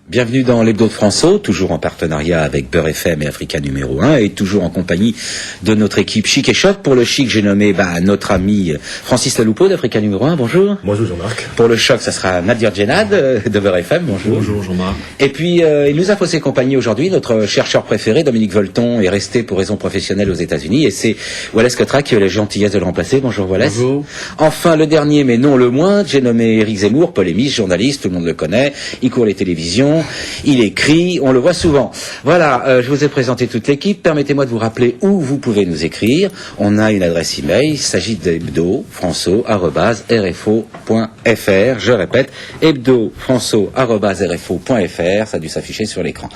Bienvenue dans l'Hebdo de François, toujours en partenariat avec Beurre FM et Africa numéro 1, et toujours en compagnie de notre équipe Chic et Choc. Pour le Chic, j'ai nommé notre ami Francis Laloupeau d'Africa numéro 1, bonjour. Bonjour Jean-Marc. Pour le Choc, ça sera Nadir Djenad de Beurre FM, bonjour. Bonjour Jean-Marc. Et puis, il nous a faussé compagnie aujourd'hui, notre chercheur préféré, Dominique Volton, est resté pour raisons professionnelles aux États-Unis, et c'est Wallace Cotra qui a la gentillesse de le remplacer. Bonjour Wallace. Bonjour. Enfin, le dernier, mais non le moins, j'ai nommé Éric Zemmour, polémiste, journaliste, tout le monde le connaît, il court les télévisions, il écrit, on le voit souvent. Voilà, je vous ai présenté toute l'équipe. Permettez-moi de vous rappeler où vous pouvez nous écrire. On a une adresse email, il s'agit d'hebdo@rfo.fr. Je répète, hebdo@rfo.fr. Ça a dû s'afficher sur l'écran.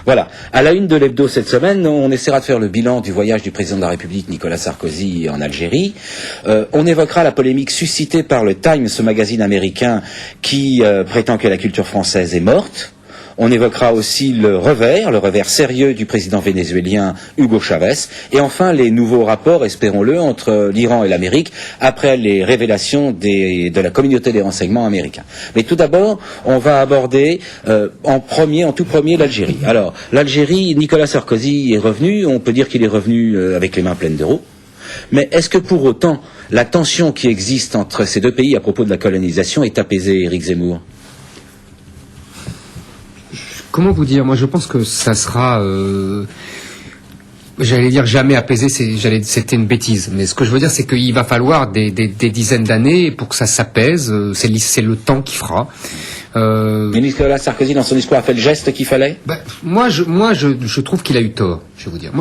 Voilà. À la une de l'hebdo cette semaine, on essaiera de faire le bilan du voyage du président de la République Nicolas Sarkozy en Algérie. On évoquera la polémique suscitée par le Times, ce magazine américain qui prétend que la culture française est morte. On évoquera aussi le revers sérieux du président vénézuélien Hugo Chavez. Et enfin, les nouveaux rapports, espérons-le, entre l'Iran et l'Amérique après les révélations de la communauté des renseignements américains. Mais tout d'abord, on va aborder en tout premier l'Algérie. Alors, l'Algérie, Nicolas Sarkozy est revenu. On peut dire qu'il est revenu avec les mains pleines d'euros. Mais est-ce que pour autant, la tension qui existe entre ces deux pays à propos de la colonisation est apaisée, Éric Zemmour ? Comment vous dire? Moi, je pense que ça sera, j'allais dire jamais apaisé, c'était une bêtise. Mais ce que je veux dire, c'est qu'il va falloir des dizaines d'années pour que ça s'apaise. C'est le temps qui fera. Mais Nicolas Sarkozy, dans son discours, a fait le geste qu'il fallait. Moi, je trouve qu'il a eu tort. Je vais vous dire.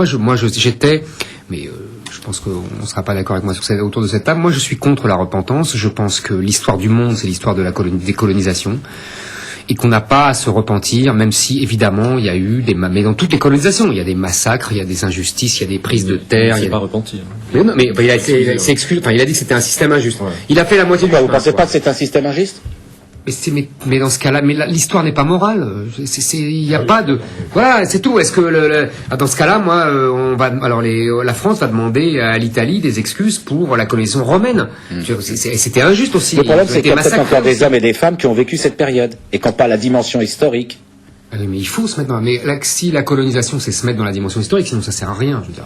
J'étais, mais je pense qu'on ne sera pas d'accord avec moi autour de cette table. Moi, je suis contre la repentance. Je pense que l'histoire du monde, c'est l'histoire de la décolonisation. Et qu'on n'a pas à se repentir, même si évidemment il y a eu mais dans toutes les colonisations, il y a des massacres, il y a des injustices, il y a des prises de terre. Il s'est pas repenti. Mais non, mais il s'est exclu. Enfin, il a dit que c'était un système injuste. Ouais. Il a fait la moitié du. Vous pensez pas que c'est un système injuste? Mais dans ce cas-là, l'histoire n'est pas morale. Il n'y a pas de. Voilà, c'est tout. Est-ce que dans ce cas-là, moi, la France va demander à l'Italie des excuses pour la colonisation romaine. C'était injuste aussi. Le problème, c'est qu'il y a peut-être encore des hommes et des femmes qui ont vécu cette période et qui n'ont pas la dimension historique. Mais il faut se mettre dans. Mais là, si la colonisation, c'est se mettre dans la dimension historique, sinon ça sert à rien. Je veux dire.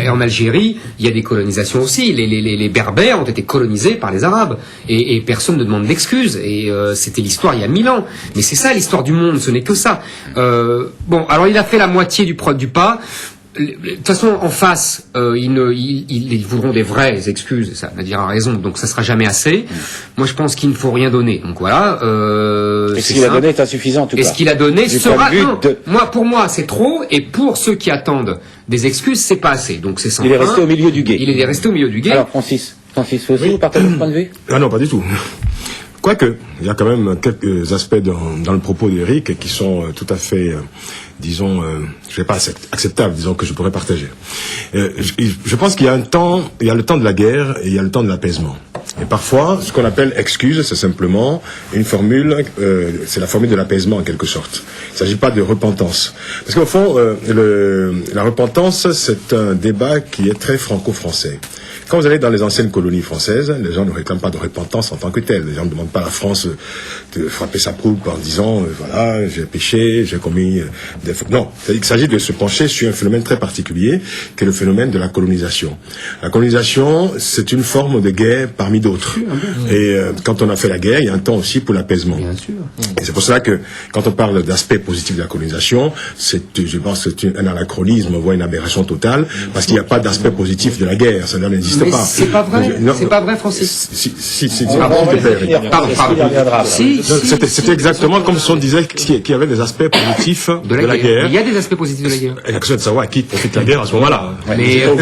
En Algérie, il y a des colonisations aussi. Les Berbères ont été colonisés par les Arabes, et personne ne demande d'excuses. Et c'était l'histoire il y a 1000 ans. Mais c'est ça l'histoire du monde. Ce n'est que ça. Bon, alors il a fait la moitié du pas. De toute façon, en face, ils voudront des vraies excuses, ça Nadir a raison, donc ça sera jamais assez. Moi, je pense qu'il ne faut rien donner. Donc voilà. Et ce qu'il a donné est insuffisant, en tout cas. Et ce qu'il a donné sera... Non, pour moi, c'est trop, et pour ceux qui attendent des excuses, c'est pas assez. Donc c'est sans Il est resté au milieu du gué. Il est resté au milieu du gué. Alors, Francis, vous partagez votre point de vue? Ah non, pas du tout. Quoique, il y a quand même quelques aspects dans le propos d'Éric qui sont tout à fait, disons, je sais pas, acceptables, disons, que je pourrais partager. Je pense qu'il y a le temps de la guerre et il y a le temps de l'apaisement. Et parfois, ce qu'on appelle excuse, c'est simplement une formule, c'est la formule de l'apaisement en quelque sorte. Il ne s'agit pas de repentance. Parce qu'au fond, la repentance, c'est un débat qui est très franco-français. Quand vous allez dans les anciennes colonies françaises, les gens ne réclament pas de repentance en tant que telle. Les gens ne demandent pas à la France de frapper sa croupe en disant voilà, j'ai péché, j'ai commis des fautes. Non, il s'agit de se pencher sur un phénomène très particulier, qui est le phénomène de la colonisation. La colonisation, c'est une forme de guerre parmi d'autres. Et quand on a fait la guerre, il y a un temps aussi pour l'apaisement. Bien sûr. Et c'est pour cela que quand on parle d'aspect positif de la colonisation, je pense que c'est un anachronisme, voire une aberration totale, parce qu'il n'y a pas d'aspect positif de la guerre. Ça n'existe mais pas. C'est pas vrai. C'est pas vrai, Francis. C'était exactement comme si on disait qu'il y avait des aspects positifs de la guerre. Il y a des aspects positifs de la guerre. Il y a question de savoir à qui profite la guerre à ce moment-là. Mais on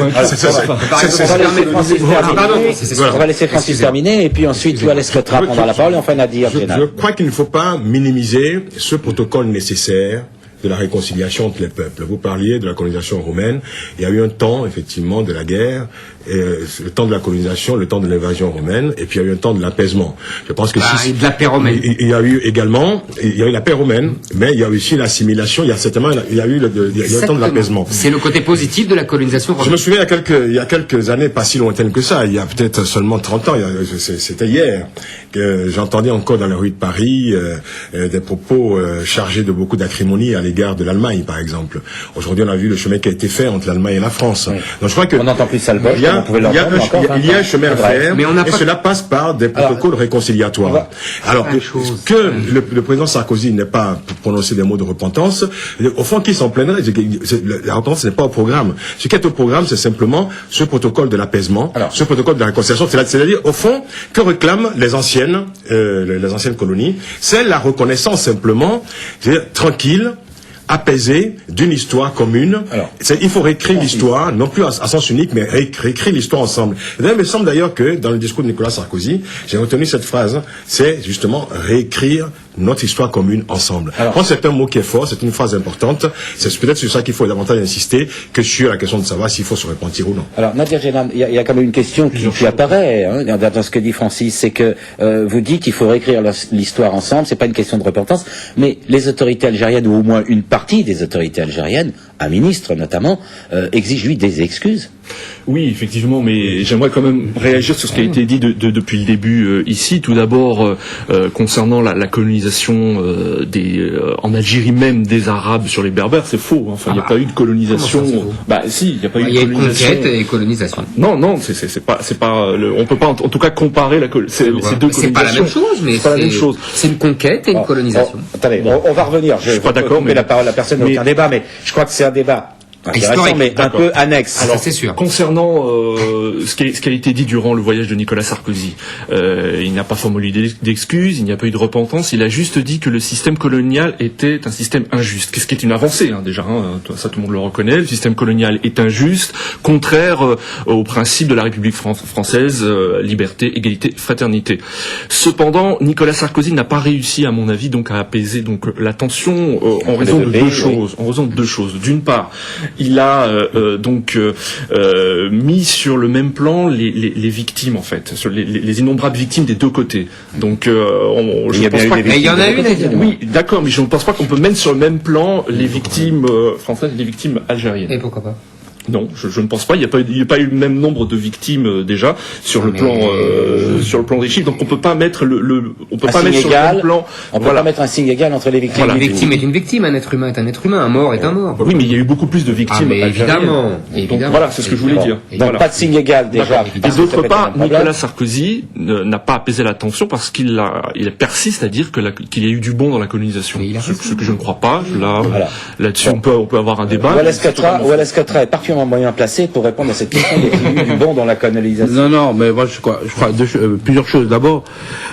va laisser Francis terminer et puis ensuite Wallace Cotra prendra la parole et enfin Nadir. Je crois qu'il ne faut pas minimiser ce protocole nécessaire de la réconciliation entre les peuples. Vous parliez de la colonisation romaine. Il y a eu un temps, effectivement, de la guerre, le temps de la colonisation, le temps de l'invasion romaine, et puis il y a eu un temps de l'apaisement. Je pense que et de la paix romaine. Il y a eu également, il y a eu la paix romaine, mais il y a aussi l'assimilation. Il y a certainement, il y a eu le temps de l'apaisement. C'est le côté positif de la colonisation romaine. Je me souviens il y a quelques années, pas si lointaines que ça, il y a peut-être seulement 30 ans, c'était hier, que j'entendais encore dans les rues de Paris des propos chargés de beaucoup d'acrimonie à l'égard de l'Allemagne, par exemple. Aujourd'hui, on a vu le chemin qui a été fait entre l'Allemagne et la France. Oui. Donc je crois que on n'entend plus ça le Bosch, il y a un chemin à faire, et cela passe par des protocoles réconciliatoires. Alors que le président Sarkozy n'ait pas prononcé des mots de repentance, au fond, qui s'en plaindrait? La repentance n'est pas au programme. Ce qui est au programme, c'est simplement ce protocole de l'apaisement, ce protocole de la réconciliation. C'est-à-dire, au fond, que réclament les anciennes colonies? C'est la reconnaissance simplement, tranquille, apaisé d'une histoire commune. Il faut réécrire l'histoire, non plus à sens unique, mais réécrire l'histoire ensemble. Et il me semble d'ailleurs que dans le discours de Nicolas Sarkozy, j'ai retenu cette phrase, c'est justement réécrire notre histoire commune ensemble. Je pense que c'est un mot qui est fort, c'est une phrase importante. C'est peut-être sur ça qu'il faut davantage insister que sur la question de savoir s'il faut se repentir ou non. Alors, Nadia Genan, il y a quand même une question qui apparaît dans ce que dit Francis, c'est que vous dites qu'il faut réécrire l'histoire ensemble, c'est pas une question de repentance, mais les autorités algériennes, ou au moins une partie des autorités algériennes, un ministre notamment, exige lui des excuses. Oui, effectivement, mais j'aimerais quand même réagir sur ce qui a été dit depuis le début ici. Tout d'abord, concernant la colonisation en Algérie même des Arabes sur les Berbères, c'est faux. Enfin, il n'y a pas eu de colonisation. Bah si, il n'y a pas eu de colonisation. Il y a conquête et colonisation. Non, c'est pas. On peut pas en tout cas comparer ces deux colonisations. C'est pas la même chose, mais c'est pas la même chose. C'est une conquête et une colonisation. Attendez, on va revenir. Je suis pas d'accord, mais la parole à personne n'a aucun débat, mais je crois que c'est un débat intéressant, mais un peu annexe. Alors, c'est sûr. Concernant ce qui a été dit durant le voyage de Nicolas Sarkozy, il n'a pas formulé d'excuses, il n'y a pas eu de repentance, il a juste dit que le système colonial était un système injuste. Qu'est-ce qui est une avancée, déjà, ça tout le monde le reconnaît, le système colonial est injuste, contraire au principe de la République française, liberté, égalité, fraternité. Cependant, Nicolas Sarkozy n'a pas réussi, à mon avis, donc à apaiser la tension en raison de deux choses. D'une part, il a mis sur le même plan les victimes, en fait, sur les innombrables victimes des deux côtés. Donc, je pense pas il y en a une. Oui, d'accord, mais je ne pense pas qu'on peut mettre sur le même plan les victimes françaises et les victimes algériennes. Et pourquoi pas? Non, je ne pense pas. Il n'y a pas eu le même nombre de victimes déjà sur le plan des chiffres. Donc on peut pas mettre on peut pas mettre sur le même plan. On peut pas mettre un signe égal entre les victimes. Une victime est une victime, un être humain est un être humain, un mort est un mort. Oui, mais il y a eu beaucoup plus de victimes. Évidemment. Donc voilà, c'est ce que je voulais dire. Donc pas de signe égal déjà. Et d'autre part, Nicolas Sarkozy n'a pas apaisé la tension parce qu'il persiste à dire qu'il y a eu du bon dans la colonisation. Ce que je ne crois pas. Là-dessus, on peut avoir un débat. Wallace Catra est parfaitement moyen placé pour répondre à cette question des tribus du bon dans la colonisation. Non, mais moi je crois plusieurs choses. D'abord,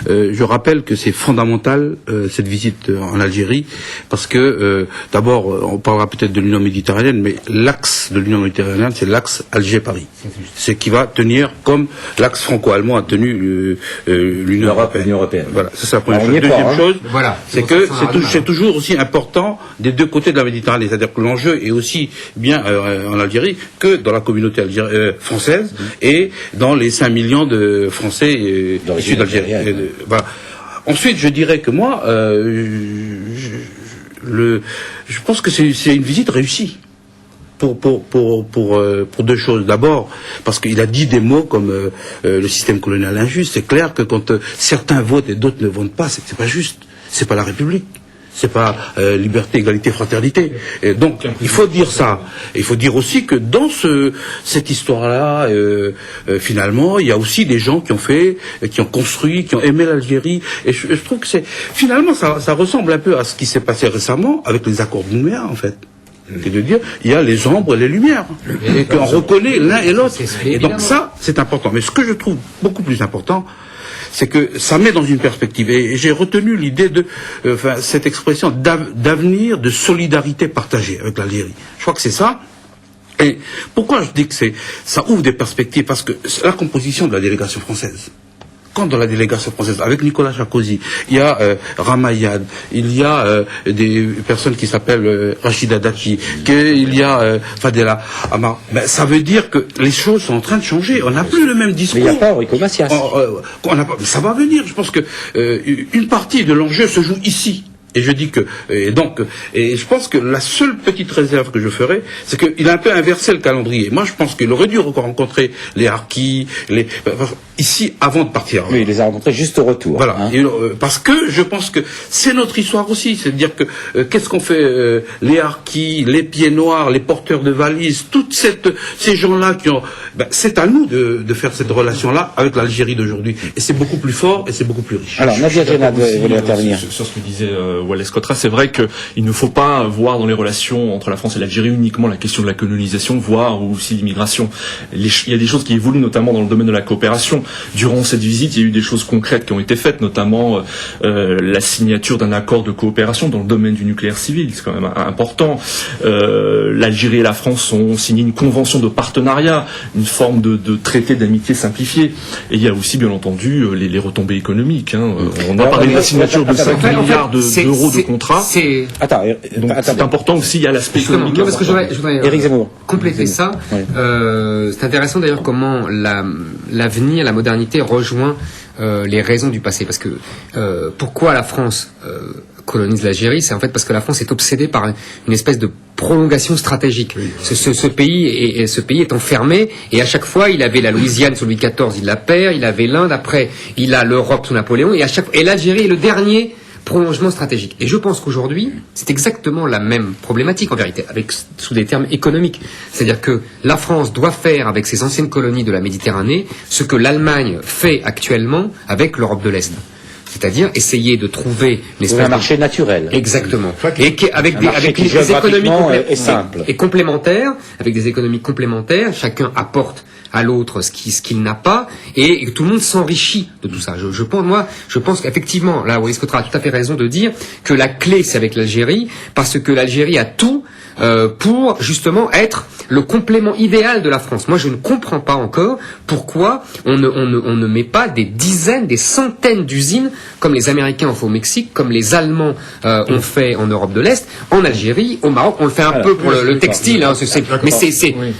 je rappelle que c'est fondamental cette visite en Algérie parce que d'abord, on parlera peut-être de l'Union méditerranéenne, mais l'axe de l'Union méditerranéenne, c'est l'axe Alger-Paris. C'est qui va tenir comme l'axe franco-allemand a tenu l'Union européenne. Voilà, ça c'est la première chose. Deuxième chose, c'est que c'est toujours aussi important des deux côtés de la Méditerranée, c'est-à-dire que l'enjeu est aussi bien en Algérie que dans la communauté française et dans les 5 millions de Français issus d'Algérie. Voilà. Ensuite, je dirais que moi, je pense que c'est une visite réussie. Pour deux choses. D'abord, parce qu'il a dit des mots comme le système colonial injuste. C'est clair que quand certains votent et d'autres ne votent pas, c'est pas juste. C'est pas la République. C'est pas liberté, égalité, fraternité. Et donc, il faut dire ça. Et il faut dire aussi que dans cette histoire-là, finalement, il y a aussi des gens qui ont construit, qui ont aimé l'Algérie. Et je trouve que finalement, ça ressemble un peu à ce qui s'est passé récemment avec les accords de Nouméa, en fait. C'est de dire, il y a les ombres et les lumières. Et qu'on reconnaît l'un et l'autre. Et donc ça, c'est important. Mais ce que je trouve beaucoup plus important, c'est que ça met dans une perspective. Et j'ai retenu l'idée de cette expression d'avenir, de solidarité partagée avec l'Algérie. Je crois que c'est ça. Et pourquoi je dis que ça ouvre des perspectives? Parce que c'est la composition de la délégation française. quand dans la délégation française, avec Nicolas Sarkozy, il y a Ramayad, il y a des personnes qui s'appellent Rachida Dati, qu'il y a Fadela Amar, ben, ça veut dire que les choses sont en train de changer. On n'a plus le même discours. Mais il n'y a pas Enrico Macias. Ça va venir. Je pense que une partie de l'enjeu se joue ici. Et je dis que, et je pense que la seule petite réserve que je ferais, c'est qu'il a un peu inversé le calendrier. Moi, je pense qu'il aurait dû rencontrer les harkis, ici, avant de partir. Oui, il les a rencontrés juste au retour. Voilà. Hein. Parce que je pense que c'est notre histoire aussi. C'est-à-dire que, qu'est-ce qu'on fait, les harkis, les pieds noirs, les porteurs de valises, ces gens-là qui ont, c'est à nous de faire cette relation-là avec l'Algérie d'aujourd'hui. Et c'est beaucoup plus fort et c'est beaucoup plus riche. Alors, Nadia Djenad voulait intervenir. Sur ce que disait Wallace Cotra, c'est vrai qu'il ne faut pas voir dans les relations entre la France et l'Algérie uniquement la question de la colonisation, voire aussi l'immigration. Il y a des choses qui évoluent, notamment dans le domaine de la coopération. Durant cette visite, il y a eu des choses concrètes qui ont été faites, notamment la signature d'un accord de coopération dans le domaine du nucléaire civil. C'est quand même important. L'Algérie et la France ont signé une convention de partenariat, une forme de traité d'amitié simplifié. Et il y a aussi, bien entendu, les retombées économiques. Hein. On a parlé de la signature de 5 milliards d'euros de contrat. Donc c'est important aussi, il y a l'aspect économique. Parce que je voudrais Éric Zemmour. compléter ça. Oui. C'est intéressant d'ailleurs comment l'avenir, la modernité rejoint les raisons du passé. Parce que pourquoi la France colonise l'Algérie, c'est en fait parce que la France est obsédée par une espèce de prolongation stratégique. Ce pays est enfermé, et à chaque fois il avait la Louisiane sous Louis XIV, il la perd, il avait l'Inde, après il a l'Europe sous Napoléon, et l'Algérie est le dernier prolongement stratégique. Et je pense qu'aujourd'hui, c'est exactement la même problématique en vérité, sous des termes économiques. C'est-à-dire que la France doit faire avec ses anciennes colonies de la Méditerranée ce que l'Allemagne fait actuellement avec l'Europe de l'Est. C'est-à-dire essayer de trouver une espèce un marché naturel. Exactement. Et avec des économies complémentaires, avec des économies complémentaires, chacun apporte à l'autre ce qu'il n'a pas, et tout le monde s'enrichit de tout ça. Je pense qu'effectivement, là, Wallace Cotra a tout à fait raison de dire que la clé, c'est avec l'Algérie, parce que l'Algérie a tout pour justement être le complément idéal de la France. Moi, je ne comprends pas encore pourquoi on ne met pas des dizaines, des centaines d'usines comme les Américains ont fait au Mexique, comme les Allemands ont fait en Europe de l'Est, en Algérie, au Maroc. On le fait un peu pour le textile, hein, mais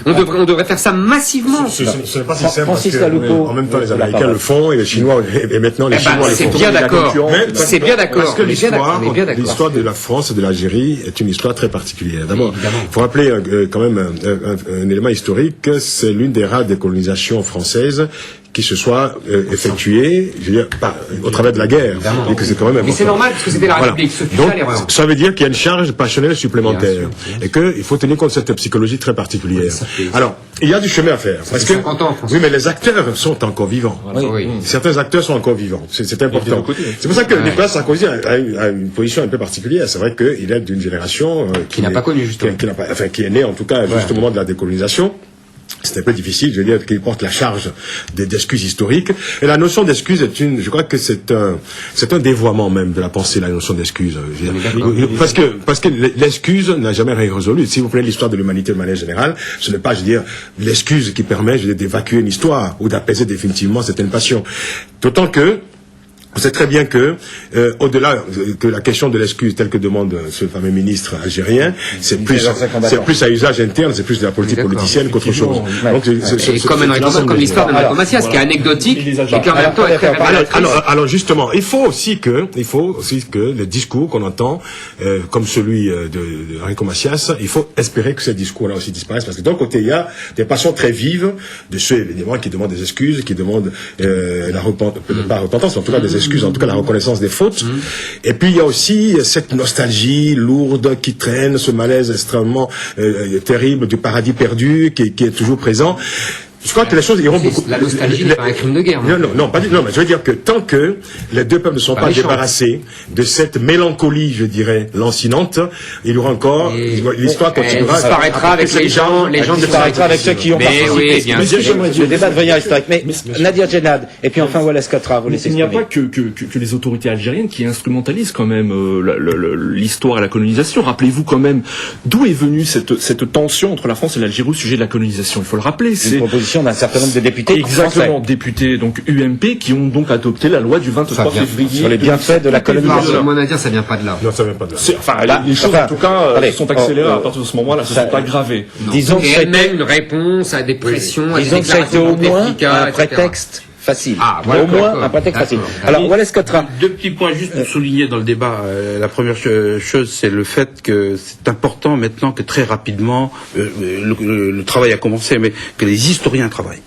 on devrait faire ça massivement. Ce n'est pas si simple parce que en même temps les Américains le font et les Chinois et maintenant les Chinois le font. C'est bien d'accord. C'est bien d'accord. Parce que l'histoire de la France et de l'Algérie est une histoire très particulière. D'abord, il faut rappeler quand même un élément historique, c'est l'une des rares décolonisations françaises qui se soit effectuée, je veux dire, au travers de la guerre. Et que c'est quand même important. Mais c'est normal, parce que c'était la République. Donc, ça veut dire qu'il y a une charge passionnelle supplémentaire. Et qu'il faut tenir compte de cette psychologie très particulière. Alors, il y a du chemin à faire. Parce que, oui, mais les acteurs sont encore vivants. Oui. Certains acteurs sont encore vivants. C'est important. C'est pour ça que Nicolas Sarkozy a une position un peu particulière. C'est vrai qu'il est d'une génération qui n'a pas connu, justement. Qui est née, en tout cas, juste au moment de la décolonisation. C'est un peu difficile, je veux dire, qu'il porte la charge d'excuses historiques. Et la notion d'excuse je crois que c'est un dévoiement même de la pensée, la notion d'excuse. Parce que l'excuse n'a jamais rien résolu. Si vous prenez l'histoire de l'humanité de manière générale, ce n'est pas, je veux dire, l'excuse qui permet, d'évacuer une histoire ou d'apaiser définitivement certaines passions. D'autant que, on sait très bien que, au-delà que la question de l'excuse telle que demande ce fameux ministre algérien, c'est plus à usage interne, c'est plus de la politique politicienne qu'autre chose. Donc, comme l'histoire de Enrico Macias, qui est anecdotique, et qui en même temps est très révélatrice. Alors justement, il faut aussi que les discours qu'on entend, comme celui de Enrico Macias, il faut espérer que ces discours-là aussi disparaissent, parce que d'un côté, il y a des passions très vives de ceux, évidemment, qui demandent des excuses, qui demandent pas repentance, en tout cas des excuses, en tout cas la reconnaissance des fautes. Et puis il y a aussi cette nostalgie lourde qui traîne, ce malaise extrêmement terrible du paradis perdu qui est toujours présent. Je crois que les choses iront beaucoup. La nostalgie n'est pas un crime de guerre. Non, mais je veux dire que tant que les deux peuples ne sont pas débarrassés de cette mélancolie, je dirais, lancinante, il y aura encore, l'histoire continuera. Disparaîtra avec les gens disparaîtra avec ceux qui ont participé. Le débat devient historique. Mais Nadia Djenad, et puis enfin Wallace Cotra, vous laissez exprimer. Il n'y a pas que les autorités algériennes qui instrumentalisent quand même l'histoire et la colonisation. Rappelez-vous quand même d'où est venue cette tension entre la France et l'Algérie au sujet de la colonisation. Il faut le rappeler. C'est proposition d'un certain nombre de députés Exactement, français. députés donc UMP qui ont donc adopté la loi du 23 février. Sur les bienfaits de la colonisation. Mon dire, ça vient pas de là. Non, ça vient pas de là. Enfin, Bah, les choses enfin, en tout cas allez, sont accélérées à partir de ce moment-là, se ça- sont aggravées. Disons que Et ça a elle-même été, une réponse à des pressions, à des disons que ça a été au déclarations moins d'Efrica, un etc. prétexte facile. Ah, voilà, au moins d'accord. un prétexte facile. D'accord. Alors, Wallace Cotra. Deux petits points juste pour souligner dans le débat. La première chose, c'est le fait que c'est important maintenant que très rapidement, le travail a commencé, mais que les historiens travaillent.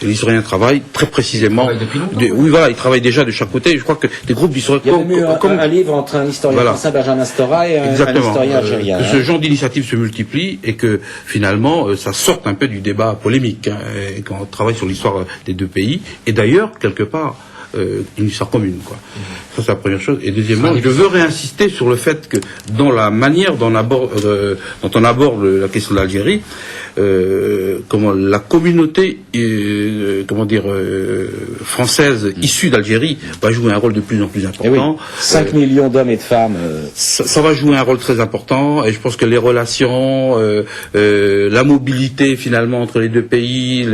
Les historiens travaillent très précisément. Ils travaillent depuis longtemps. Oui, voilà, ils travaillent déjà de chaque côté. Je crois que des groupes d'historiens Il y a même eu un livre entre un historien Voilà. français, Benjamin Stora, et un historien algérien. que ce genre d'initiatives se multiplient et que finalement ça sorte un peu du débat polémique et quand on travaille sur l'histoire des deux pays et d'ailleurs quelque part une histoire commune quoi. Ça c'est la première chose. Et deuxièmement, je veux réinsister sur le fait que dans la manière dont on aborde la question de l'Algérie, comment la communauté française issue d'Algérie va jouer un rôle de plus en plus Eh oui, important. 5 millions d'hommes et de femmes. Ça va jouer un rôle très important et je pense que les relations, la mobilité finalement entre les deux pays,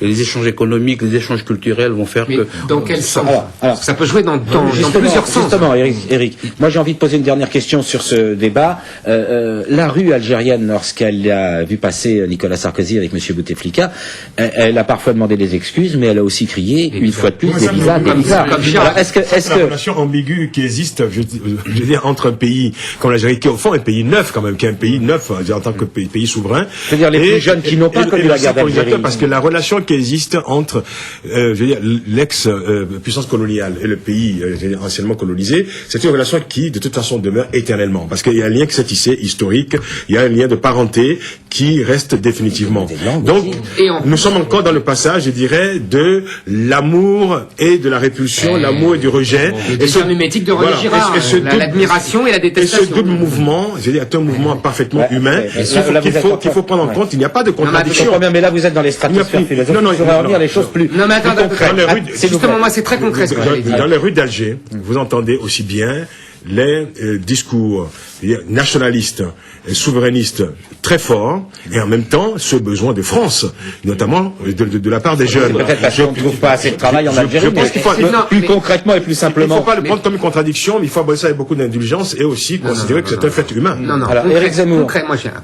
les échanges économiques, les échanges culturels vont faire Mais que... dans quel sens alors, ça peut jouer dans Justement, plusieurs sens. justement, Eric, moi j'ai envie de poser une dernière question sur ce débat. La rue algérienne, lorsqu'elle a vu passer Nicolas Sarkozy avec M. Bouteflika, elle a parfois demandé des excuses, mais elle a aussi crié, une fois de plus, des visas, des visas. Alors, est-ce la que relation ambiguë qui existe, je veux dire, entre un pays comme l'Algérie, qui est au fond un pays neuf quand même, qui est un pays neuf en tant que pays souverain. C'est-à-dire les plus jeunes qui n'ont pas connu la guerre d'Algérie. Parce que la relation qui existe entre, je veux dire, l'ex-puissance coloniale et le pays je veux dire, anciennement colonisé, c'est une relation qui, de toute façon, demeure éternellement. Parce qu'il y a un lien qui s'est tissé, historique, il y a un lien de parenté qui reste définitivement. Donc, nous sommes encore dans le passage, je dirais, de l'amour et de la répulsion, l'amour et du rejet. Le désir mimétique de René Girard, l'admiration et la Et détestation. ce double mouvement, je veux dire, est un mouvement parfaitement humain. là, Qu'il faut prendre en compte. Il n'y a pas de contradiction. mais là vous êtes dans les stratosphères philosophiques. Non, il faudrait revenir les choses plus Non, mais attends, concrètes. c'est justement, moi, c'est très concret ce que j'allais dire. Dans les rues d'Alger, vous entendez aussi bien les discours nationalistes et souverainistes très forts, et en même temps ce besoin de France, notamment de la part des jeunes. Peut-être parce qu'on ne trouve pas assez de travail en Algérie, je pense qu'il faut, plus concrètement et plus il ne simplement. faut pas le prendre comme une contradiction, mais il faut aborder ça avec beaucoup d'indulgence et aussi considérer que c'est un fait humain. Non, Alors, Éric Zemmour.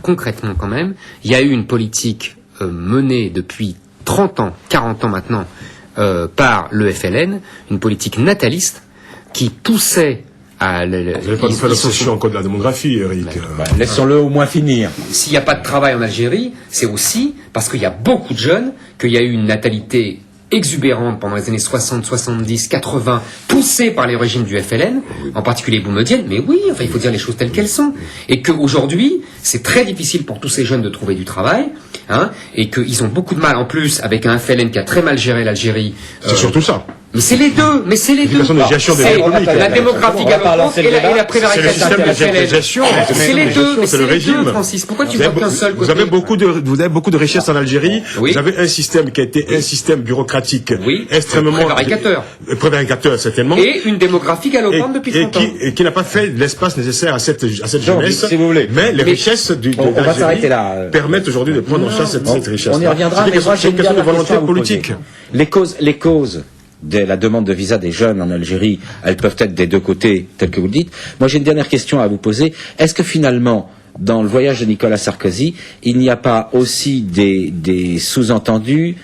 Concrètement quand même, il y a eu une politique menée depuis 30 ans, 40 ans maintenant, par le FLN, une politique nataliste qui poussait à... Vous n'avez pas nous faire l'obsession encore de la démographie, Eric. Laissons-le au moins finir. S'il n'y a pas de travail en Algérie, c'est aussi parce qu'il y a beaucoup de jeunes, qu'il y a eu une natalité exubérante pendant les années 60, 70, 80, poussée par les régimes du FLN, en particulier boumedienne, mais oui, enfin il faut dire les choses telles qu'elles sont, et qu'aujourd'hui, c'est très difficile pour tous ces jeunes de trouver du travail, et qu'ils ont beaucoup de mal en plus avec un FLN qui a très mal géré l'Algérie. C'est surtout ça. Mais c'est les deux, L'éducation de gestion des C'est économiques. la démographie galopante et la prévarication. C'est le système de gestion. C'est les deux, mais c'est c'est le les deux, régime. Francis. Pourquoi tu vois qu'un seul côté? Vous avez beaucoup de richesses en Algérie. Oui. Vous avez un système qui a été un système bureaucratique extrêmement prévaricateur, certainement. Et une démographie galopante depuis 30 ans. Et qui n'a pas fait l'espace nécessaire à cette jeunesse. si vous voulez. Mais les richesses on va s'arrêter là. permettent aujourd'hui de prendre en charge cette richesse. On y reviendra, mais moi j'ai une une question de dernière volonté question à vous politique. poser. Les causes de la demande de visa des jeunes en Algérie, elles peuvent être des deux côtés, tel que vous le dites. Moi, j'ai une dernière question à vous poser. Est-ce que finalement, dans le voyage de Nicolas Sarkozy, il n'y a pas aussi des sous-entendus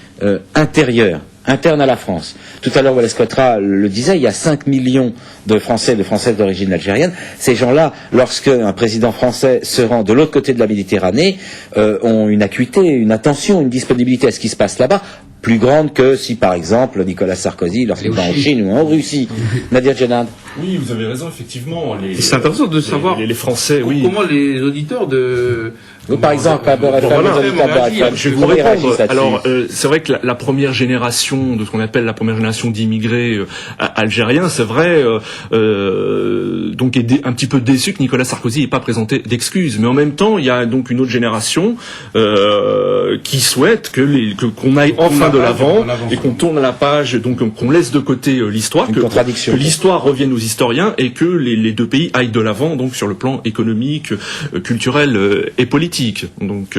internes à la France? Tout à l'heure, Wallace Cotra le disait, il y a 5 millions de Français et de Françaises d'origine algérienne. Ces gens-là, lorsqu'un président français se rend de l'autre côté de la Méditerranée, ont une acuité, une attention, une disponibilité à ce qui se passe là-bas, plus grande que si, par exemple, Nicolas Sarkozy, lorsqu'il va en Chine ou en Russie. Nadir Djenad. Oui, vous avez raison, effectivement. C'est intéressant de savoir les Français, oui. comment les auditeurs de... Vous, par exemple, à Beurre FM, Voilà. les auditeurs de Beurre FM, Je vais vous comment ils répondre. réagissent là-dessus? Alors, c'est vrai que la première génération, de ce qu'on appelle la première génération d'immigrés algériens, c'est vrai, donc est un petit peu déçu que Nicolas Sarkozy n'ait pas présenté d'excuses. Mais en même temps, il y a donc une autre génération qui souhaite qu'on aille de l'avant et qu'on tourne la page, donc qu'on laisse de côté l'histoire, que l'histoire revienne aux historiens et que les deux pays aillent de l'avant, donc sur le plan économique, culturel et politique. Donc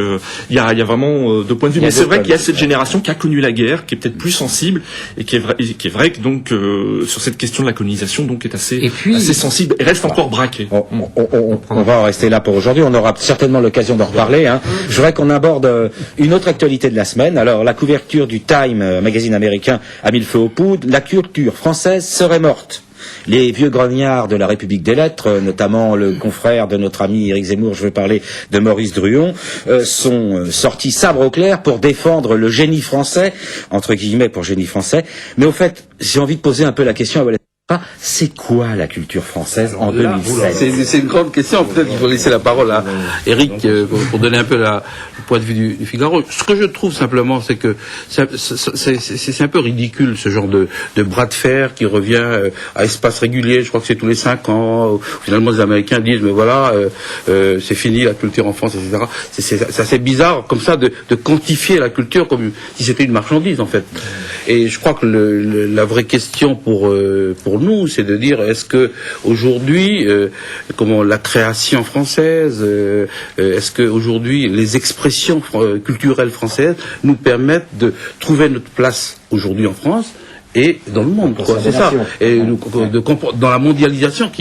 il y a vraiment deux points de vue. Mais c'est vrai qu'il y a cette génération qui a connu la guerre, qui est peut-être plus sensible et qui est vrai que donc sur cette question de la colonisation donc est assez sensible et reste encore braqué. On va en rester là pour aujourd'hui. On aura certainement l'occasion d'en reparler. Je voudrais qu'on aborde une autre actualité de la semaine. Alors la couverture du Time, magazine américain, a mis le feu aux poudres. La culture française serait morte. Les vieux grognards de la République des Lettres, notamment le confrère de notre ami Éric Zemmour, je veux parler de Maurice Druon, sont sortis sabre au clair pour défendre le génie français, entre guillemets pour génie français. Mais au fait, j'ai envie de poser un peu la question à Valérie. C'est quoi la culture française en 2016 C'est une grande question. Peut-être qu'il faut laisser la parole à Éric pour donner un peu le point de vue du Figaro. Ce que je trouve simplement, c'est que c'est un peu ridicule ce genre de bras de fer qui revient à espace régulier. Je crois que c'est tous les 5 ans. Finalement, les Américains disent mais voilà, c'est fini la culture en France, etc. C'est assez bizarre comme ça de quantifier la culture comme si c'était une marchandise en fait. Et je crois que la vraie question pour nous, c'est de dire est-ce que aujourd'hui, la création française, est-ce que aujourd'hui les expressions culturelles françaises nous permettent de trouver notre place aujourd'hui en France et dans le monde, quoi. C'est ça. Et dans la mondialisation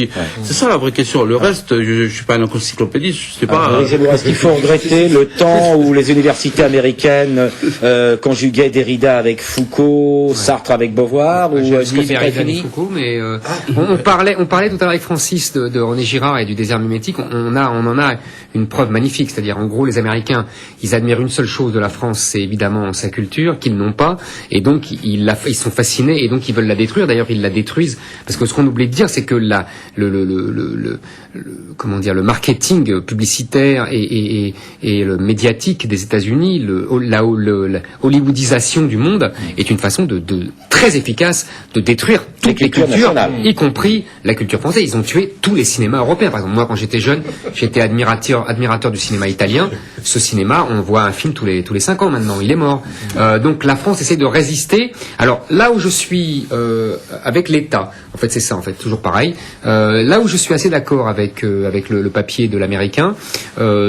c'est ça la vraie question. Le reste, je suis pas un encyclopédiste, je sais pas. Est-ce qu'il faut regretter le temps où les universités américaines conjuguaient Derrida avec Foucault, Sartre avec Beauvoir, ou est-ce que c'est pas fini? Foucault, mais on parlait tout à l'heure avec Francis de René Girard et du désert mimétique. On en a une preuve magnifique, c'est-à-dire en gros les Américains, ils admirent une seule chose de la France, c'est évidemment sa culture qu'ils n'ont pas, et donc ils sont fascinés. Et donc ils veulent la détruire. D'ailleurs, ils la détruisent parce que ce qu'on oublie de dire, c'est que le marketing publicitaire et le médiatique des États-Unis, la hollywoodisation du monde est une façon de très efficace de détruire toutes les cultures, y compris la culture française. Ils ont tué tous les cinémas européens. Par exemple, moi, quand j'étais jeune, j'étais admirateur du cinéma italien. Ce cinéma, on voit un film tous les 5 ans maintenant. Il est mort. Donc la France essaie de résister. Alors là où je suis avec l'État, en fait c'est ça, en fait toujours pareil. Là où je suis assez d'accord avec le papier de l'américain,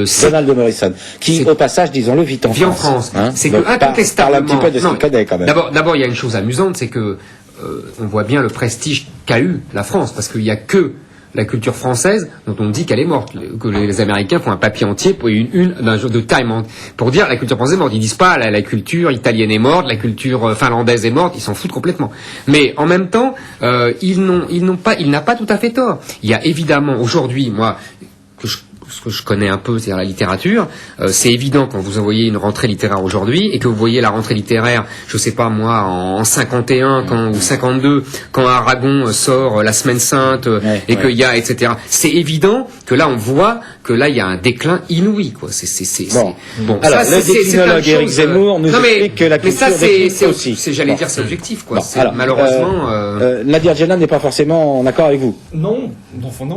c'est Donald de Morrison, qui au passage, disons-le, vit en France. C'est que incontestablement. Parle un petit peu de ce qu'il connaît quand même. D'abord, il y a une chose amusante, c'est que on voit bien le prestige qu'a eu la France, parce qu'il y a que la culture française dont on dit qu'elle est morte, que les Américains font un papier entier pour une d'un jour de Time pour dire la culture française est morte. Ils disent pas la culture italienne est morte, la culture finlandaise est morte, ils s'en foutent complètement. Mais en même temps, il n'a pas tout à fait tort. Il y a évidemment aujourd'hui, moi, ce que je connais un peu, c'est-à-dire la littérature, c'est évident quand vous envoyez une rentrée littéraire aujourd'hui et que vous voyez la rentrée littéraire, je sais pas moi, en 51 ou 52, quand Aragon sort La Semaine Sainte et qu'il y a, etc. C'est évident que là on voit que là il y a un déclin inouï, quoi. Bon. Alors le déclinologue Éric Zemmour nous explique que la culture décline aussi. J'allais dire c'est objectif, quoi. Alors, malheureusement. Nadir Djenad n'est pas forcément en accord avec vous. Non,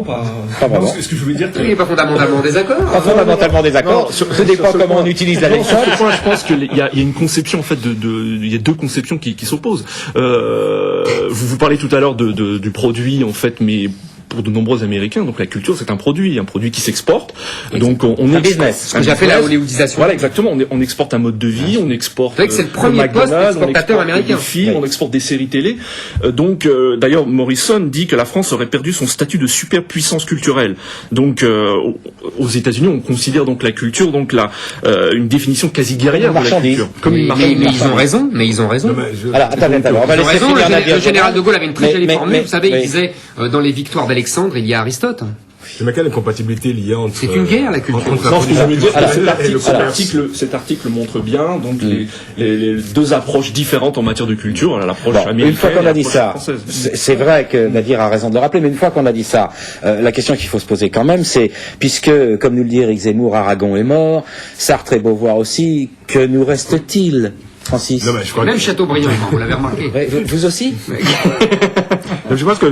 pas vraiment. Ce que je voulais dire. Il n'est pas fondamentalement désaccord. Pas fondamentalement désaccord. Ça dépend comment on utilise la méthode. Je pense qu'il y a une conception en fait il y a deux conceptions qui s'opposent. Vous parlez tout à l'heure du produit en fait, mais pour de nombreux Américains, donc la culture c'est un produit qui s'exporte. Donc on est business. Ce que j'appelle la hollywoodisation. Voilà, exactement. On exporte un mode de vie, on exporte. C'est vrai que c'est le premier poste exportateur américain. Des films, on exporte des séries télé. Donc d'ailleurs Morrison dit que la France aurait perdu son statut de superpuissance culturelle. Donc aux États-Unis, on considère donc la culture une définition quasi guerrière de la culture, comme une marchandise. Mais ils ont raison. Alors attendez, on va laisser finir Nadir. Le général de Gaulle avait une très jolie formule. Vous savez, il disait dans les victoires d'Alexandre, il y a Aristote. Mais quelle compatibilité il y a entre... C'est une guerre, la culture. Ce que je veux dire, cet article montre bien donc les deux approches différentes en matière de culture. L'approche américaine. Une fois qu'on a dit ça, c'est vrai que Nadir a raison de le rappeler, mais une fois qu'on a dit ça, la question qu'il faut se poser quand même, c'est, puisque, comme nous le dit Éric Zemmour, Aragon est mort, Sartre et Beauvoir aussi, que nous reste-t-il Francis. Non, mais je crois Même que- Chateaubriand, vous l'avez remarqué. Ouais, vous aussi? Donc, je pense que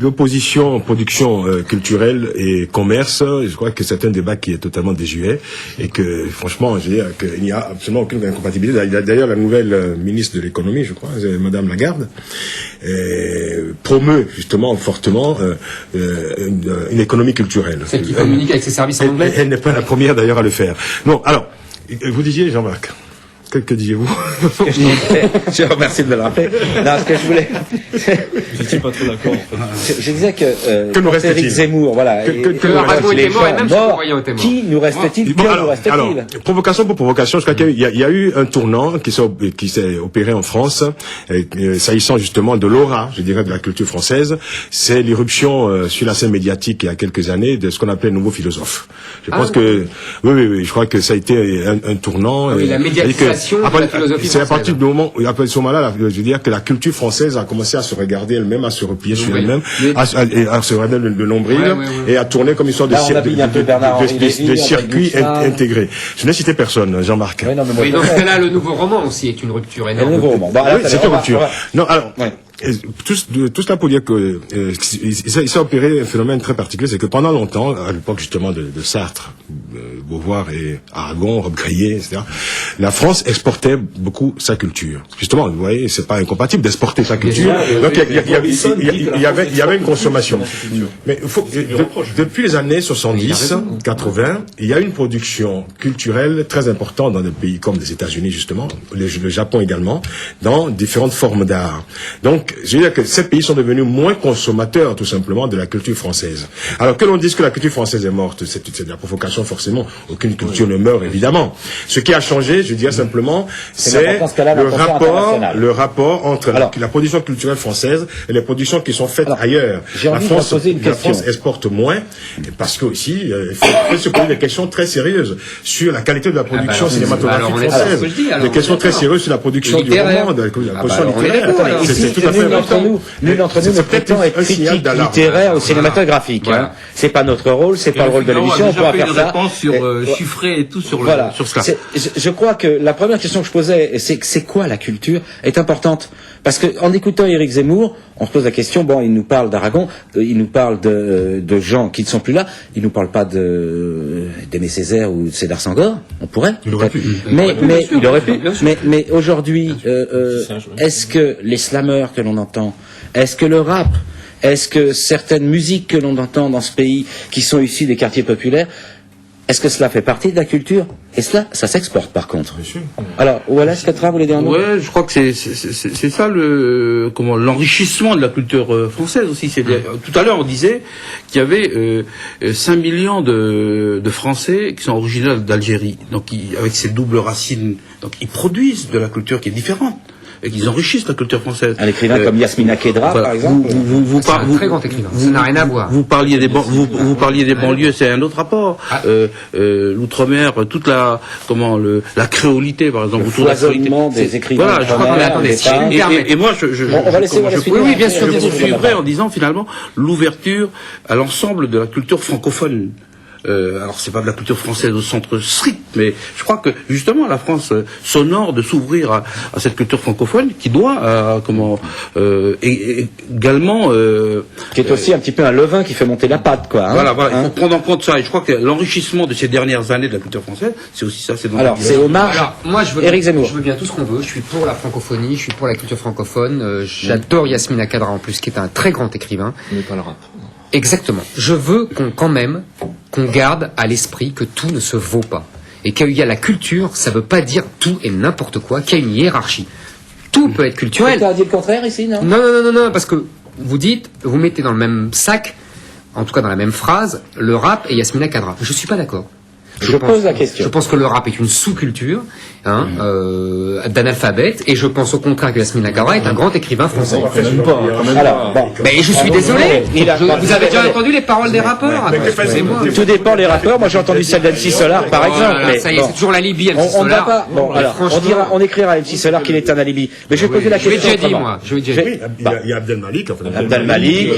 l'opposition production culturelle et commerce, je crois que c'est un débat qui est totalement désuet et que franchement, je veux dire qu'il n'y a absolument aucune incompatibilité. D'ailleurs, la nouvelle ministre de l'économie, je crois, Madame Lagarde, promeut justement fortement une économie culturelle. Celle qui communique avec ses services en anglais. Elle n'est pas la première d'ailleurs à le faire. Non, alors, vous disiez, Jean-Marc, que disiez-vous? Je vous remercie de me le rappeler. Non, ce que je voulais. Je suis pas trop d'accord. Je disais que nous reste-t-il Éric Zemmour, voilà. Que nous Arago reste-t-il? était mort et même Chateaubriand était mort. Qui nous reste-t-il? Bon, Que nous alors, reste-t-il? provocation pour provocation, je crois qu'il y a eu un tournant qui s'est opéré en France, s'agissant justement de l'aura, je dirais, de la culture française. C'est l'irruption sur la scène médiatique il y a quelques années de ce qu'on appelait le nouveau philosophe. Je pense que, oui, je crois que ça a été un tournant. Oui, la médiatisation de la philosophie c'est à française. partir du moment où, à ce moment-là, je veux dire que la culture française a commencé à se regarder elle-même, à se replier sur Oui. elle-même, Mais- à se regarder le nombril, Ouais, et à tourner comme une sorte de, Là, on habille un peu Bernard-Henri Lévy, de on circuit habille ça. intégré. Je n'ai cité personne, Jean-Marc. Oui, non, mais moi, Oui, dans ce cas-là, le nouveau roman aussi est une rupture le énorme. nouveau roman. Bon, alors, Oui, c'est on une va- rupture. on va- Non, alors, Ouais. tout cela pour dire que il s'est opéré un phénomène très particulier, c'est que pendant longtemps, à l'époque justement de Sartre, Beauvoir et Aragon, Robbe Grillet, etc., la France exportait beaucoup sa culture. Justement, vous voyez, c'est pas incompatible d'exporter sa culture. Donc il y avait une consommation. Mais il faut, depuis les années 70, 80, il y a une production culturelle très importante dans des pays comme les États-Unis justement, le Japon également, dans différentes formes d'art. Donc, je veux dire que ces pays sont devenus moins consommateurs, tout simplement, de la culture française. Alors que l'on dise que la culture française est morte, c'est de la provocation, forcément. Aucune culture ne meurt, évidemment. Ce qui a changé, je veux dire simplement, c'est l'importance qu'elle a le l'attention internationale. rapport entre Alors, la production culturelle française et les productions qui sont faites ailleurs. j'ai envie de poser une La question. France exporte moins, parce que aussi, il faut se poser des questions très sérieuses sur la qualité de la production alors, cinématographique alors, on est française. d'accord, ce que je dis, alors, Des questions très d'accord. sérieuses sur la production du Littéraire. roman, de la Ah, production bah, alors, on est littéraire. d'accord, Attendez, alors. C'est ici, tout à fait nul d'entre important. nous C'est prétend peut-être être un signal critique d'alarme. littéraire ou cinématographique. Voilà. Hein. C'est pas notre rôle, c'est pas le rôle de l'émission, on pourra déjà faire fait une ça. réponse sur Et- chiffrer et tout sur, Voilà. sur cela. Je crois que la première question que je posais, c'est quoi la culture, est importante. Parce que en écoutant Éric Zemmour, on se pose la question, bon, il nous parle d'Aragon, il nous parle de gens qui ne sont plus là, il nous parle pas d'Aimé Césaire ou de Sédar Senghor, on pourrait. Il aurait pu. Mais il aurait pu. bien sûr. Mais aujourd'hui, est-ce que les slameurs que l'on entend, est-ce que le rap, est-ce que certaines musiques que l'on entend dans ce pays, qui sont issues des quartiers populaires, est-ce que cela fait partie de la culture? Et cela, ça s'exporte par contre. Bien sûr. Alors, Wallace Catra, vous voulez dire un mot? Ouais, je crois que c'est ça l'enrichissement de la culture française aussi. Tout à l'heure on disait qu'il y avait 5 millions de Français qui sont originaires d'Algérie, donc avec ces doubles racines, donc ils produisent de la culture qui est différente et qu'ils enrichissent la culture française. Un écrivain comme Yasmina Khedra, Voilà. par exemple. C'est un très grand écrivain. Ça n'a rien à voir. Vous parliez des banlieues, c'est un autre rapport. L'outre-mer, toute la créolité, par exemple, Le autour de la foisonnement créolité. des écrivains Voilà, je crois d'outre-mer, que attendez, des si j'ai une peintres. carte- et moi, On va laisser Wallace finir. oui, bien sûr, je bien sûr. poursuivrai en disant finalement l'ouverture à l'ensemble de la culture francophone. Alors c'est pas de la culture française au centre strict, mais je crois que justement la France s'honore de s'ouvrir à cette culture francophone qui doit également Qui est aussi un petit peu un levain qui fait monter la pâte, quoi. Hein. voilà, il Hein. faut prendre en compte ça. Et je crois que l'enrichissement de ces dernières années de la culture française, c'est aussi ça. C'est dans Alors, la- c'est hommage. Alors, moi, Éric Zemmour. je veux bien tout ce qu'on veut. Je suis pour la francophonie, je suis pour la culture francophone. J'adore Yasmina Khedra en plus, qui est un très grand écrivain. Mais pas le rap. Exactement. Je veux qu'on garde à l'esprit que tout ne se vaut pas. Et qu'il y a la culture, ça veut pas dire tout et n'importe quoi, qu'il y a une hiérarchie. Tout peut être culturel. Tu as dit le contraire ici, non? Non, parce que vous mettez dans le même sac, en tout cas dans la même phrase, le rap et Yasmina Khedra. Je suis pas d'accord. Je pose la question. Je pense que le rap est une sous-culture d'analphabète, et je pense au contraire que Yasmina Khedra est un grand écrivain français. Alors, bon. Mais je suis désolé. Il a- Vous avez déjà entendu les paroles des rappeurs? Excusez-moi. Tout dépend les rappeurs. Moi, j'ai entendu celle d'MC Solar, par exemple. Voilà, mais ça y est, bon. c'est toujours la Libye, MC On ne va Solar. pas. Bon, Et alors, franchement, on écrira à MC Solar qu'il est un alibi. Mais je vais poser la je l'ai question. déjà dit, autrement. moi. Je l'ai déjà dit. Il y a Abdel Malik, enfin, Abdel Malik,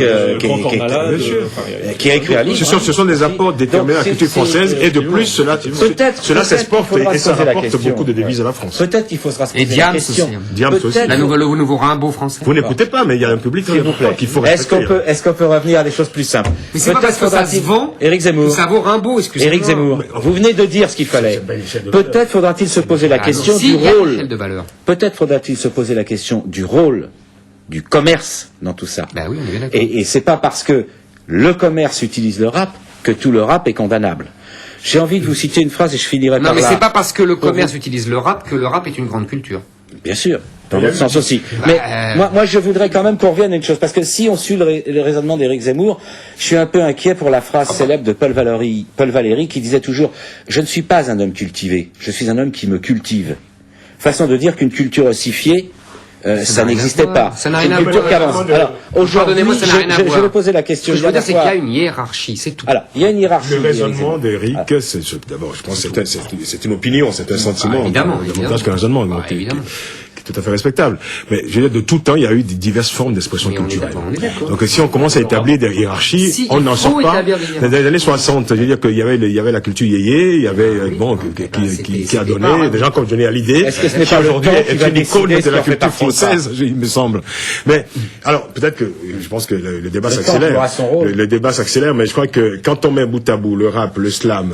qui a écrit un livre. Ce sont des apports déterminés à la culture française, et de plus, cela s'exporte faudra et se ça poser la rapporte question. beaucoup de devises à la France. Peut-être qu'il faudra se Et poser la Diams question. aussi, hein. Diams aussi. Peut-être- Le nouveau Rimbaud français. Vous n'écoutez pas, mais il y a un public S'il vous plaît. qu'il faut Est-ce respecter. est-ce qu'on peut revenir à des choses plus simples? Mais c'est pas parce que ça se vend Éric que Zemmour. ça vaut Rimbaud, excusez-moi. Éric Zemmour. Vous venez de dire ce qu'il fallait. C'est pas une échelle de valeur. Peut-être faudra-t-il se poser la Ah, question non, si, du il y a une rôle. échelle de valeur. Peut-être faudra-t-il se poser la question du rôle du commerce dans tout ça. Bah oui, on est bien d'accord. Et c'est pas parce que le commerce utilise le rap que tout le rap est condamnable. J'ai envie de vous citer une phrase et je finirai Non, par mais là. c'est pas parce que le commerce utilise le rap que le rap est une grande culture. Bien sûr, dans l'autre sens aussi. Mais moi, je voudrais quand même qu'on revienne à une chose, parce que si on suit le raisonnement d'Éric Zemmour, je suis un peu inquiet pour la phrase célèbre de Paul Valéry, qui disait toujours « Je ne suis pas un homme cultivé, je suis un homme qui me cultive ». Façon de dire qu'une culture ossifiée, ça n'existait pas. Ça n'a C'est rien une à culture voir. qui avance. Alors, aujourd'hui, Pardonnez-moi, ça n'a rien à je voir. vais poser la question. Ce que je veux Il y a dire, c'est qu'il y a la fois- une hiérarchie, c'est tout. Alors, il y a une hiérarchie. Le d'Éric raisonnement Zemmour. d'Éric, d'abord, je pense que c'est une opinion, c'est un sentiment. évidemment, davantage évidemment. qu'un raisonnement. Bah, donc, qui évidemment. est tout à fait respectable. Mais je veux dire, de tout temps, il y a eu diverses formes d'expression Mais on est culturelle. d'accord, on est d'accord. Donc si on commence à établir des hiérarchies, Si, on il n'en faut sort pas. établir des hiérarchies. Dans les années 60, je veux dire qu'il y avait la culture yéyé, il y avait, bon, qui a donné, des gens comme Johnny Hallyday, Est-ce que ce n'est qui pas le aujourd'hui temps qui est va une icône décider de ce la qui en fait culture partie ou pas française, il me semble. Mais, alors, peut-être que, je pense que le débat Le temps s'accélère. jouera son rôle. Le débat s'accélère, mais je crois que quand on met bout à bout le rap, le slam,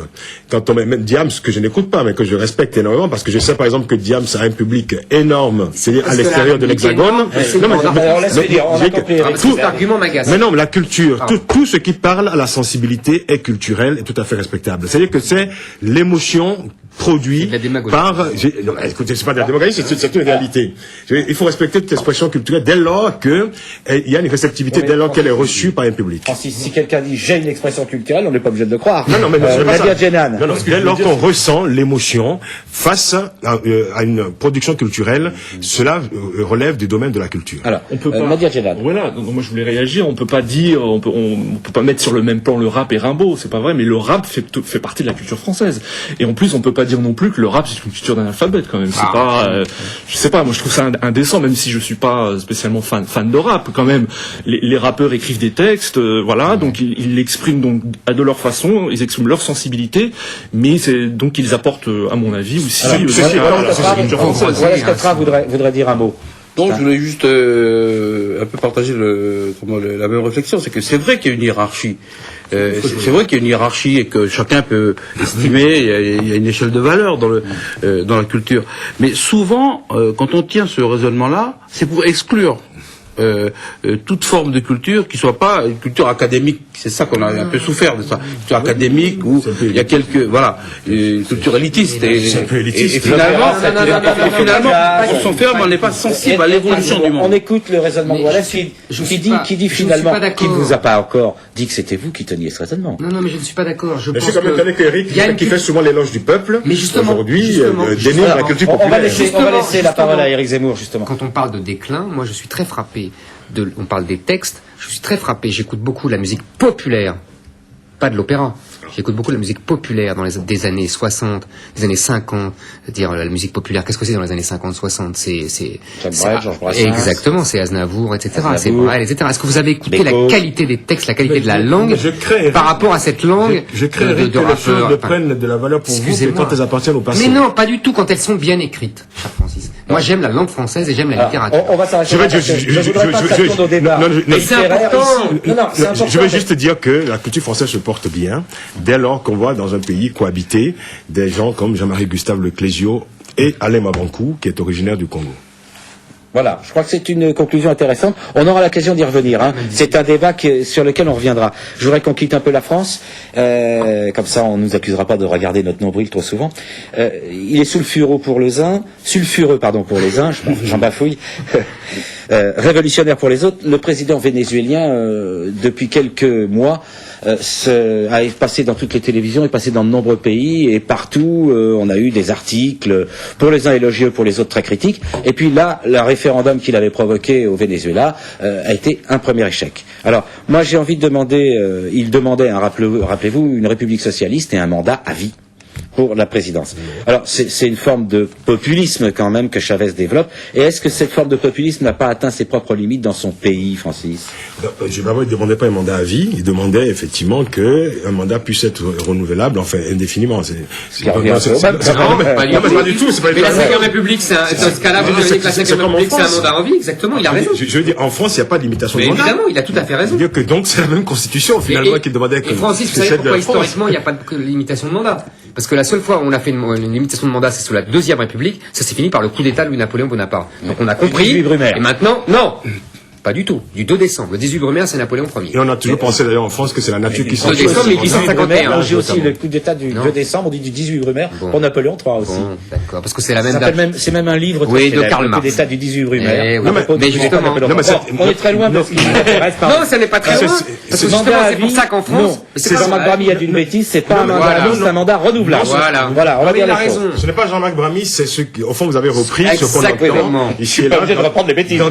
quand on met même Diams, que je n'écoute pas, mais que je respecte énormément, parce que je sais par exemple que Diams a un public énorme, c'est-à-dire à Parce que l'extérieur la de l'Hexagone. c'est Non, mais- bon, alors, laisse-le dire, on a j'ai que- compris, Eric. tout- Cet argument m'agace. mais non, mais la culture, Pardon. tout ce qui parle à la sensibilité est culturel et tout à fait respectable. C'est-à-dire que c'est l'émotion produite C'est de la démagogie. par... Non, écoutez, c'est pas de la démagogie, c'est une réalité. Il faut respecter toute expression culturelle dès lors que il y a une réceptivité, Oui, mais dès lors qu'elle est Francis, reçue par un public. Francis, si quelqu'un dit j'ai une expression culturelle, on n'est pas obligé de le croire. Non, mais c'est pas ça. Nadia Djenan. Non, dès lors qu'on ressent l'émotion face à une production culturelle, cela relève du domaine de la culture. Alors, On peut pas. Nadia Djenan. Voilà. Donc moi je voulais réagir. On peut pas dire, on peut pas mettre sur le même plan le rap et Rimbaud. C'est pas vrai. Mais le rap fait partie de la culture française. Et en plus, on peut pas dire non plus que le rap c'est une culture d'analphabète quand même. C'est pas. Je sais pas. Moi je trouve ça indécent, même si je suis pas spécialement fan de rap. Quand même, les rappeurs écrivent des textes. Voilà. Donc ils l'expriment donc de leur façon. Ils expriment leur sensibilité. Mais c'est donc ils apportent, à mon avis aussi. voilà, Wallace Cotra voudrait dire un mot. Donc je voulais juste un peu partager la même réflexion, c'est que c'est vrai qu'il y a une hiérarchie. C'est vrai qu'il y a une hiérarchie et que chacun peut estimer, il y a une échelle de valeur dans la culture. Mais souvent, quand on tient ce raisonnement-là, c'est pour exclure toute forme de culture qui soit pas une culture académique. C'est ça qu'on a un peu souffert de ça. Une culture académique où il y a une culture élitiste. Et finalement, on s'enferme, on n'est pas sensible à l'évolution du monde. On écoute le raisonnement de Mais Wallace je qui suis pas- dit je ne suis finalement, pas d'accord. qui vous a pas encore dit que c'était vous qui teniez ce raisonnement. Non, mais je ne suis pas d'accord. Je Mais je pense suis quand même étonné qu'Éric, il y a une qui fait souvent l'éloge du peuple, Mais justement, aujourd'hui, justement, dénigre la culture On va populaire. laisser la parole à Éric Zemmour, justement. Quand on parle de déclin, moi je suis très frappé. On parle des textes, je suis très frappé. J'écoute beaucoup la musique populaire, pas de l'opéra. J'écoute beaucoup la musique populaire des années 60, des années 50. C'est-à-dire la musique populaire, qu'est-ce que c'est dans les années 50, 60 C'est Jacques Brel, Georges Brassens. Exactement, c'est Aznavour, etc. Aznavour. C'est Brel, etc. Est-ce que vous avez écouté Beko. la qualité des textes, la qualité de la langue je crée, par rapport à cette langue Je crée de que les choses rappeurs ne enfin, prennent de la valeur pour vous que excusez-moi. quand elles appartiennent au passé. Mais non, pas du tout quand elles sont bien écrites, cher Francis. Moi j'aime la langue française et j'aime la Alors, littérature. on va s'arrêter là, parce que je voudrais pas que ça tourne au débat. non, Mais c'est littéraire important. ici. Non, c'est important. Je veux juste dire que la culture française se porte bien dès lors qu'on voit dans un pays cohabiter des gens comme Jean-Marie Gustave Leclésio et Alain Mabankou, qui est originaire du Congo. Voilà, je crois que c'est une conclusion intéressante. On aura l'occasion d'y revenir. Hein. C'est un débat sur lequel on reviendra. Je voudrais qu'on quitte un peu la France. Comme ça, on nous accusera pas de regarder notre nombril trop souvent. Il est sulfureux pour les uns, j'en bafouille. Révolutionnaire pour les autres. Le président vénézuélien, depuis quelques mois, a passé dans toutes les télévisions, est passé dans de nombreux pays, et partout, on a eu des articles, pour les uns élogieux, pour les autres très critiques. Et puis là, le référendum qu'il avait provoqué au Venezuela a été un premier échec. Alors, moi, j'ai envie de demander, il demandait, rappelez-vous, une république socialiste et un mandat à vie. pour la présidence. Alors, c'est une forme de populisme quand même que Chavez développe. Et est-ce que cette forme de populisme n'a pas atteint ses propres limites dans son pays, Francis? Il ne demandait pas un mandat à vie, il demandait effectivement qu'un mandat puisse être renouvelable, enfin indéfiniment. Pas du tout. Mais la 5e République, dans ce cas-là, vous diriez que la 5e République, c'est un mandat à vie, exactement, il a raison. Je veux dire, en France, il n'y a pas de limitation de mandat. Évidemment, il a tout à fait raison. Je veux dire que donc, c'est la même constitution, finalement, qui demandait que... Et Francis, vous savez pourquoi historiquement, il n'y a pas de limitation de mandat? Parce que la seule fois où on a fait une limitation de mandat, c'est sous la 2e République, ça s'est fini par le coup d'État de Napoléon Bonaparte. Donc on a compris, et maintenant, non! Pas du tout. Du 2 décembre. Le 18 Brumaire, c'est Napoléon Ier. Et on a toujours pensé d'ailleurs en France que c'est la nature qui s'en 2 décembre 1851. J'ai aussi le coup d'État du 2 décembre, on dit du 18 Brumaire, pour Napoléon III aussi. Bon, d'accord. Parce que c'est la même date. C'est même un livre de Karl le coup Marx. d'État du 18 Brumaire. Mais justement. On est très loin parce qu'il m'intéresse pas. Non, ça n'est pas très loin. Parce que justement, c'est pour ça qu'en France. C'est Jean-Marc Bramy a dit une bêtise, c'est pas un mandat à vie, c'est un mandat renouvelable. Voilà, on va dire les choses. Ce n'est pas Jean-Marc Bramy, c'est ce qui, au fond, vous avez repris ce qu'on entend ici et là. De reprendre les bêtises.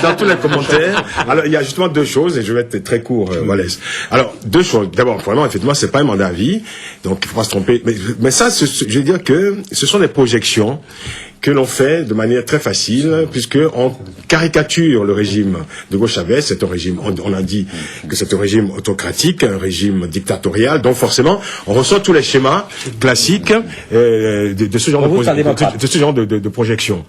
Dans tous les commentaires. Alors, il y a justement deux choses, et je vais être très court, Wallace. Alors, deux choses. D'abord, vraiment, effectivement, c'est pas un mandat à vie, donc il faut pas se tromper. Mais ça, je veux dire que ce sont des projections que l'on fait de manière très facile, puisque on caricature le régime de Hugo Chavez. C'est un régime, on a dit que c'est un régime autocratique, un régime dictatorial, donc forcément, on ressort tous les schémas classiques de ce genre de projection.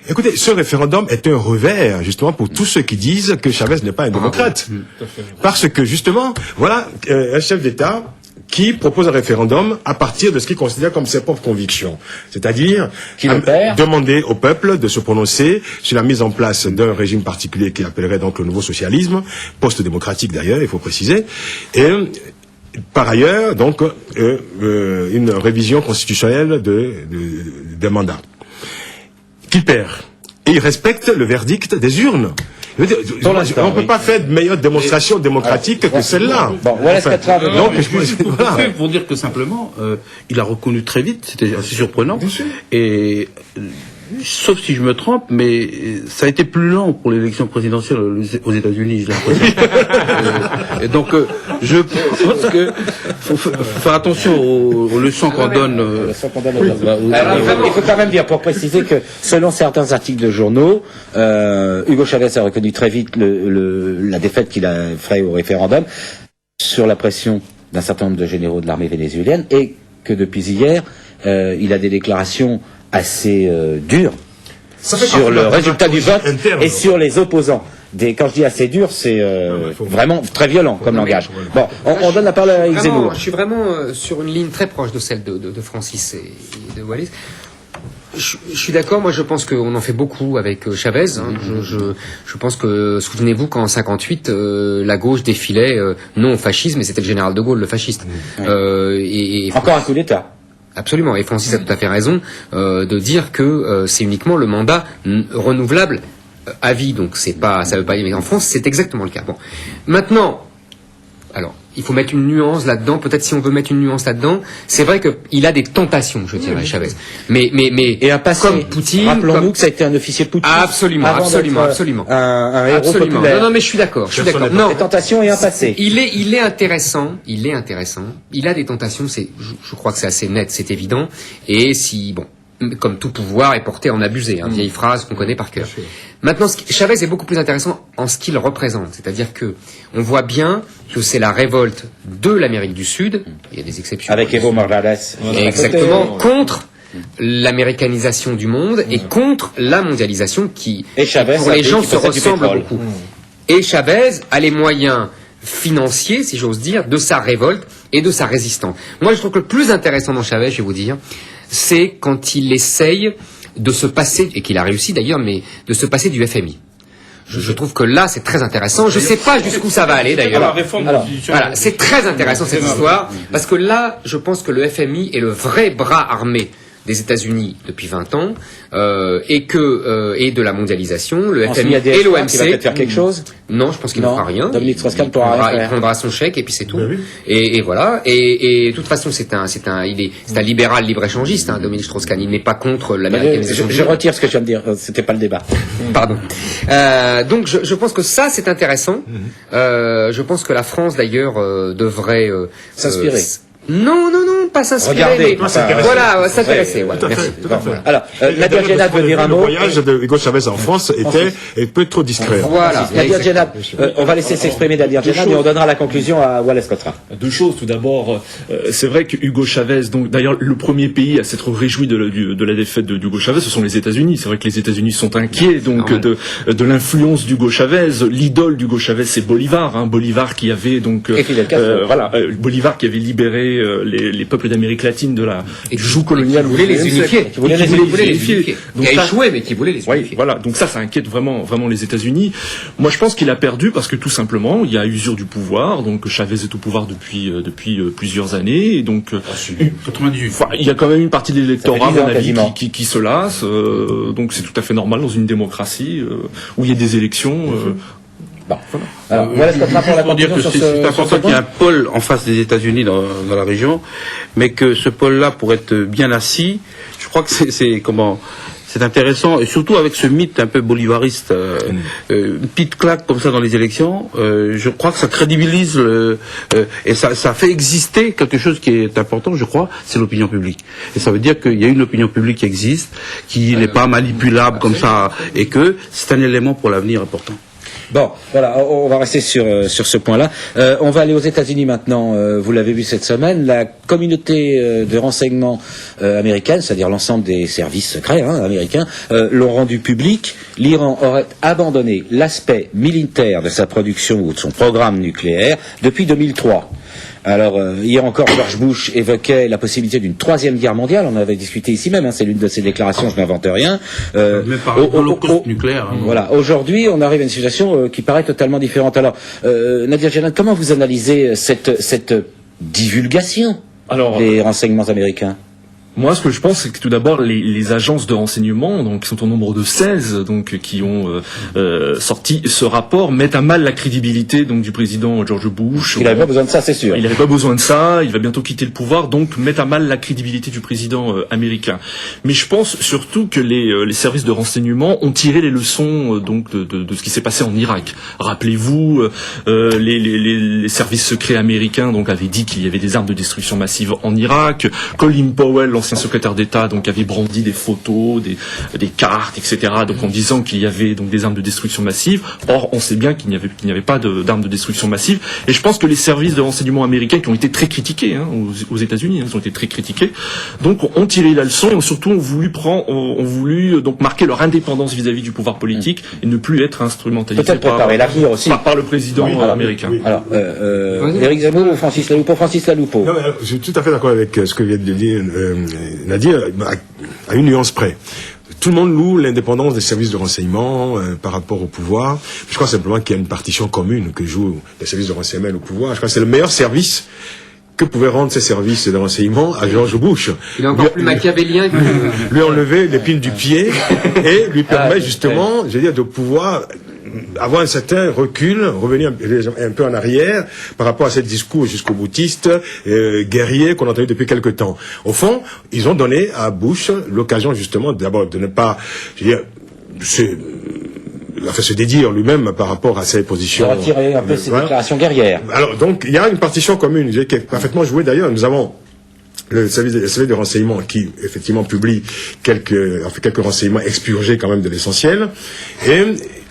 Écoutez, ce référendum est un revers, justement, pour tous ceux qui disent que Chavez n'est pas un démocrate. Parce que, justement, voilà, un chef d'État qui propose un référendum à partir de ce qu'il considère comme ses propres convictions. C'est-à-dire, demander au peuple de se prononcer sur la mise en place d'un régime particulier qu'il appellerait donc le nouveau socialisme, post-démocratique d'ailleurs, il faut préciser, et par ailleurs, donc, une révision constitutionnelle des mandats. Qu'il perd. Et il respecte le verdict des urnes. On ne peut pas faire de meilleure démonstration démocratique que celle-là. Bon, voilà ce pour dire que simplement, il a reconnu très vite, c'était assez surprenant. Et sauf si je me trompe, mais ça a été plus lent pour l'élection présidentielle aux États-Unis, j'ai l'impression. Et donc, je pense que faut faire attention aux leçons qu'on donne. Il faut quand même dire, pour préciser que selon certains articles de journaux, Hugo Chavez a reconnu très vite la défaite qu'il a fait au référendum sur la pression d'un certain nombre de généraux de l'armée vénézuélienne, et que depuis hier, il a des déclarations assez dur sur le résultat du vote et sur les opposants. Quand je dis assez dur, c'est vraiment très violent comme langage. Bon, on donne la parole à Yves Zemmour. Je suis vraiment sur une ligne très proche de celle de Francis et de Wallis. Je suis d'accord, moi je pense qu'on en fait beaucoup avec Chavez. Je pense que, souvenez-vous qu'en 58, la gauche défilait non au fascisme, mais c'était le général de Gaulle, le fasciste. Encore un coup d'État. Absolument, et Francis a tout à fait raison de dire que c'est uniquement le mandat renouvelable à vie, donc c'est pas, ça veut pas dire, mais en France c'est exactement le cas. Bon, maintenant, alors il faut mettre une nuance là-dedans. Peut-être si on veut mettre une nuance là-dedans, c'est vrai qu'il a des tentations, je dirais, Chavez. Mais et un passé. Comme Poutine, rappelons-nous que ça a été un officier Poutine. Absolument. Un héros populaire. Non, mais je suis d'accord. Non, des tentations et un passé. Il est intéressant. Il a des tentations. Je crois que c'est assez net, c'est évident. Et comme tout pouvoir est porté à en abuser, vieille phrase qu'on connaît par cœur. Maintenant, Chavez est beaucoup plus intéressant en ce qu'il représente, c'est-à-dire que on voit bien que c'est la révolte de l'Amérique du Sud, il y a des exceptions. Avec Evo Morales. Exactement, contre l'américanisation du monde et contre la mondialisation qui, pour les gens, se ressemble beaucoup. Et Chavez a les moyens financiers, si j'ose dire, de sa révolte et de sa résistance. Moi, je trouve que le plus intéressant dans Chavez, je vais vous dire, c'est quand il essaye de se passer, et qu'il a réussi d'ailleurs, mais de se passer du FMI. Je trouve que là, c'est très intéressant. Je ne sais pas jusqu'où ça va aller d'ailleurs. Voilà, c'est très intéressant cette histoire, parce que là, je pense que le FMI est le vrai bras armé des États-Unis depuis 20 ans, et de la mondialisation, le FMI et l'OMC. Il va peut-être faire quelque chose. Non, je pense qu'il ne fera rien. Dominique Strauss-Kahn pourra rien faire. Il prendra son chèque et puis c'est tout. Et voilà. Et de toute façon, c'est un libéral libre-échangiste, Dominique Strauss-Kahn. Il n'est pas contre l'américanisation. Je retire ce que tu viens de dire. C'était pas le débat. Pardon. Donc je pense que ça c'est intéressant. Je pense que la France d'ailleurs devrait s'inspirer. Non, pas s'inspirer. Regardez, Voilà, s'intéresser. Voilà. Tout à fait, Merci. tout à fait. Alors, Nadia Djenad veut dire un Le mot. voyage de Hugo Chavez en France était un peu trop discret. Voilà. Nadia Djenad, on va laisser s'exprimer Nadia Djenad et on donnera la conclusion à Wallace Cotra. Deux choses. Tout d'abord, c'est vrai que Hugo Chavez, donc d'ailleurs le premier pays à s'être réjoui de la défaite d'Hugo Chavez, ce sont les États-Unis. C'est vrai que les États-Unis sont inquiets donc de l'influence d'Hugo Chavez. L'idole d'Hugo Chavez, c'est Bolivar, hein, Bolivar qui avait donc Bolivar qui avait libéré les peuples d'Amérique latine du joug colonial. Qui voulait les unifier. Qui voulait les unifier. Donc Qui a ça- échoué, mais qui voulait les Oui, unifier. voilà. Donc ça inquiète vraiment les États-Unis. Moi, je pense qu'il a perdu parce que tout simplement, il y a usure du pouvoir. Donc Chavez est au pouvoir depuis plusieurs années. Et donc, 98. enfin, il y a quand même une partie de l'électorat, Ça à fait 10 ans, mon avis, quasiment. qui se lasse. Donc c'est tout à fait normal dans une démocratie où il y a des élections. Bon. Alors, Wallace Cotra pour la Pour dire conclusion que sur ce c'est important qu'il y ait point. un pôle en face des États-Unis dans la région, mais que ce pôle-là, pour être bien assis, je crois que c'est intéressant, et surtout avec ce mythe un peu bolivariste, une petite claque comme ça dans les élections, je crois que ça crédibilise et ça fait exister quelque chose qui est important, je crois, c'est l'opinion publique. Et ça veut dire qu'il y a une opinion publique qui existe, qui n'est pas manipulable comme ça, et que c'est un élément pour l'avenir important. Bon, voilà, on va rester sur ce point-là. On va aller aux États-Unis maintenant. Vous l'avez vu cette semaine, la communauté de renseignement américaine, c'est-à-dire l'ensemble des services secrets américains, l'ont rendu public. L'Iran aurait abandonné l'aspect militaire de sa production ou de son programme nucléaire depuis 2003. Alors, hier encore, George Bush évoquait la possibilité d'une troisième guerre mondiale. On avait discuté ici même, c'est l'une de ses déclarations, je n'invente rien. Même par l'holocauste nucléaire. Hein. Voilà, aujourd'hui, on arrive à une situation qui paraît totalement différente. Alors, Nadia Djenad, comment vous analysez cette divulgation des renseignements américains ? Moi, ce que je pense, c'est que tout d'abord, les agences de renseignement, donc qui sont au nombre de 16, donc qui ont sorti ce rapport, mettent à mal la crédibilité donc du président George Bush. Il n'avait pas besoin de ça, c'est sûr. Il n'avait pas besoin de ça. Il va bientôt quitter le pouvoir, donc mettent à mal la crédibilité du président américain. Mais je pense surtout que les services de renseignement ont tiré les leçons donc de ce qui s'est passé en Irak. Rappelez-vous, les services secrets américains donc avaient dit qu'il y avait des armes de destruction massive en Irak. Colin Powell, l'ancien secrétaire d'État, donc avait brandi des photos, des cartes, etc. Donc en disant qu'il y avait donc des armes de destruction massive. Or, on sait bien qu'il n'y avait pas d'armes de destruction massive. Et je pense que les services de renseignement américains qui ont été très critiqués aux États-Unis, ils ont été très critiqués, donc ont tiré la leçon et surtout ont voulu donc marquer leur indépendance vis-à-vis du pouvoir politique et ne plus être instrumentalisés Peut-être préparer l'avenir aussi. par le président américain. Oui. Alors, Éric Zemmour ou Francis Laloupo? Francis Laloupo. Non, mais je suis tout à fait d'accord avec ce que vient de dire Nadia, à une nuance près. Tout le monde loue l'indépendance des services de renseignement par rapport au pouvoir. Je crois simplement qu'il y a une partition commune que jouent les services de renseignement au pouvoir. Je crois que c'est le meilleur service que pouvaient rendre ces services de renseignement à George Bush. Il est encore plus machiavélien que... Lui enlever l'épine du pied et lui permet justement, je veux dire, de pouvoir avoir un certain recul, revenir un peu en arrière par rapport à ce discours jusqu'au boutiste, guerrier qu'on a entendu depuis quelque temps. Au fond, ils ont donné à Bush l'occasion justement d'abord de ne pas, je veux dire, il a fait se dédire lui-même par rapport à ses positions. Il a retiré un peu ses déclarations guerrières. Alors donc, il y a une partition commune qui est parfaitement jouée d'ailleurs. Nous avons le service de renseignement qui effectivement publie quelques renseignements expurgés quand même de l'essentiel. Et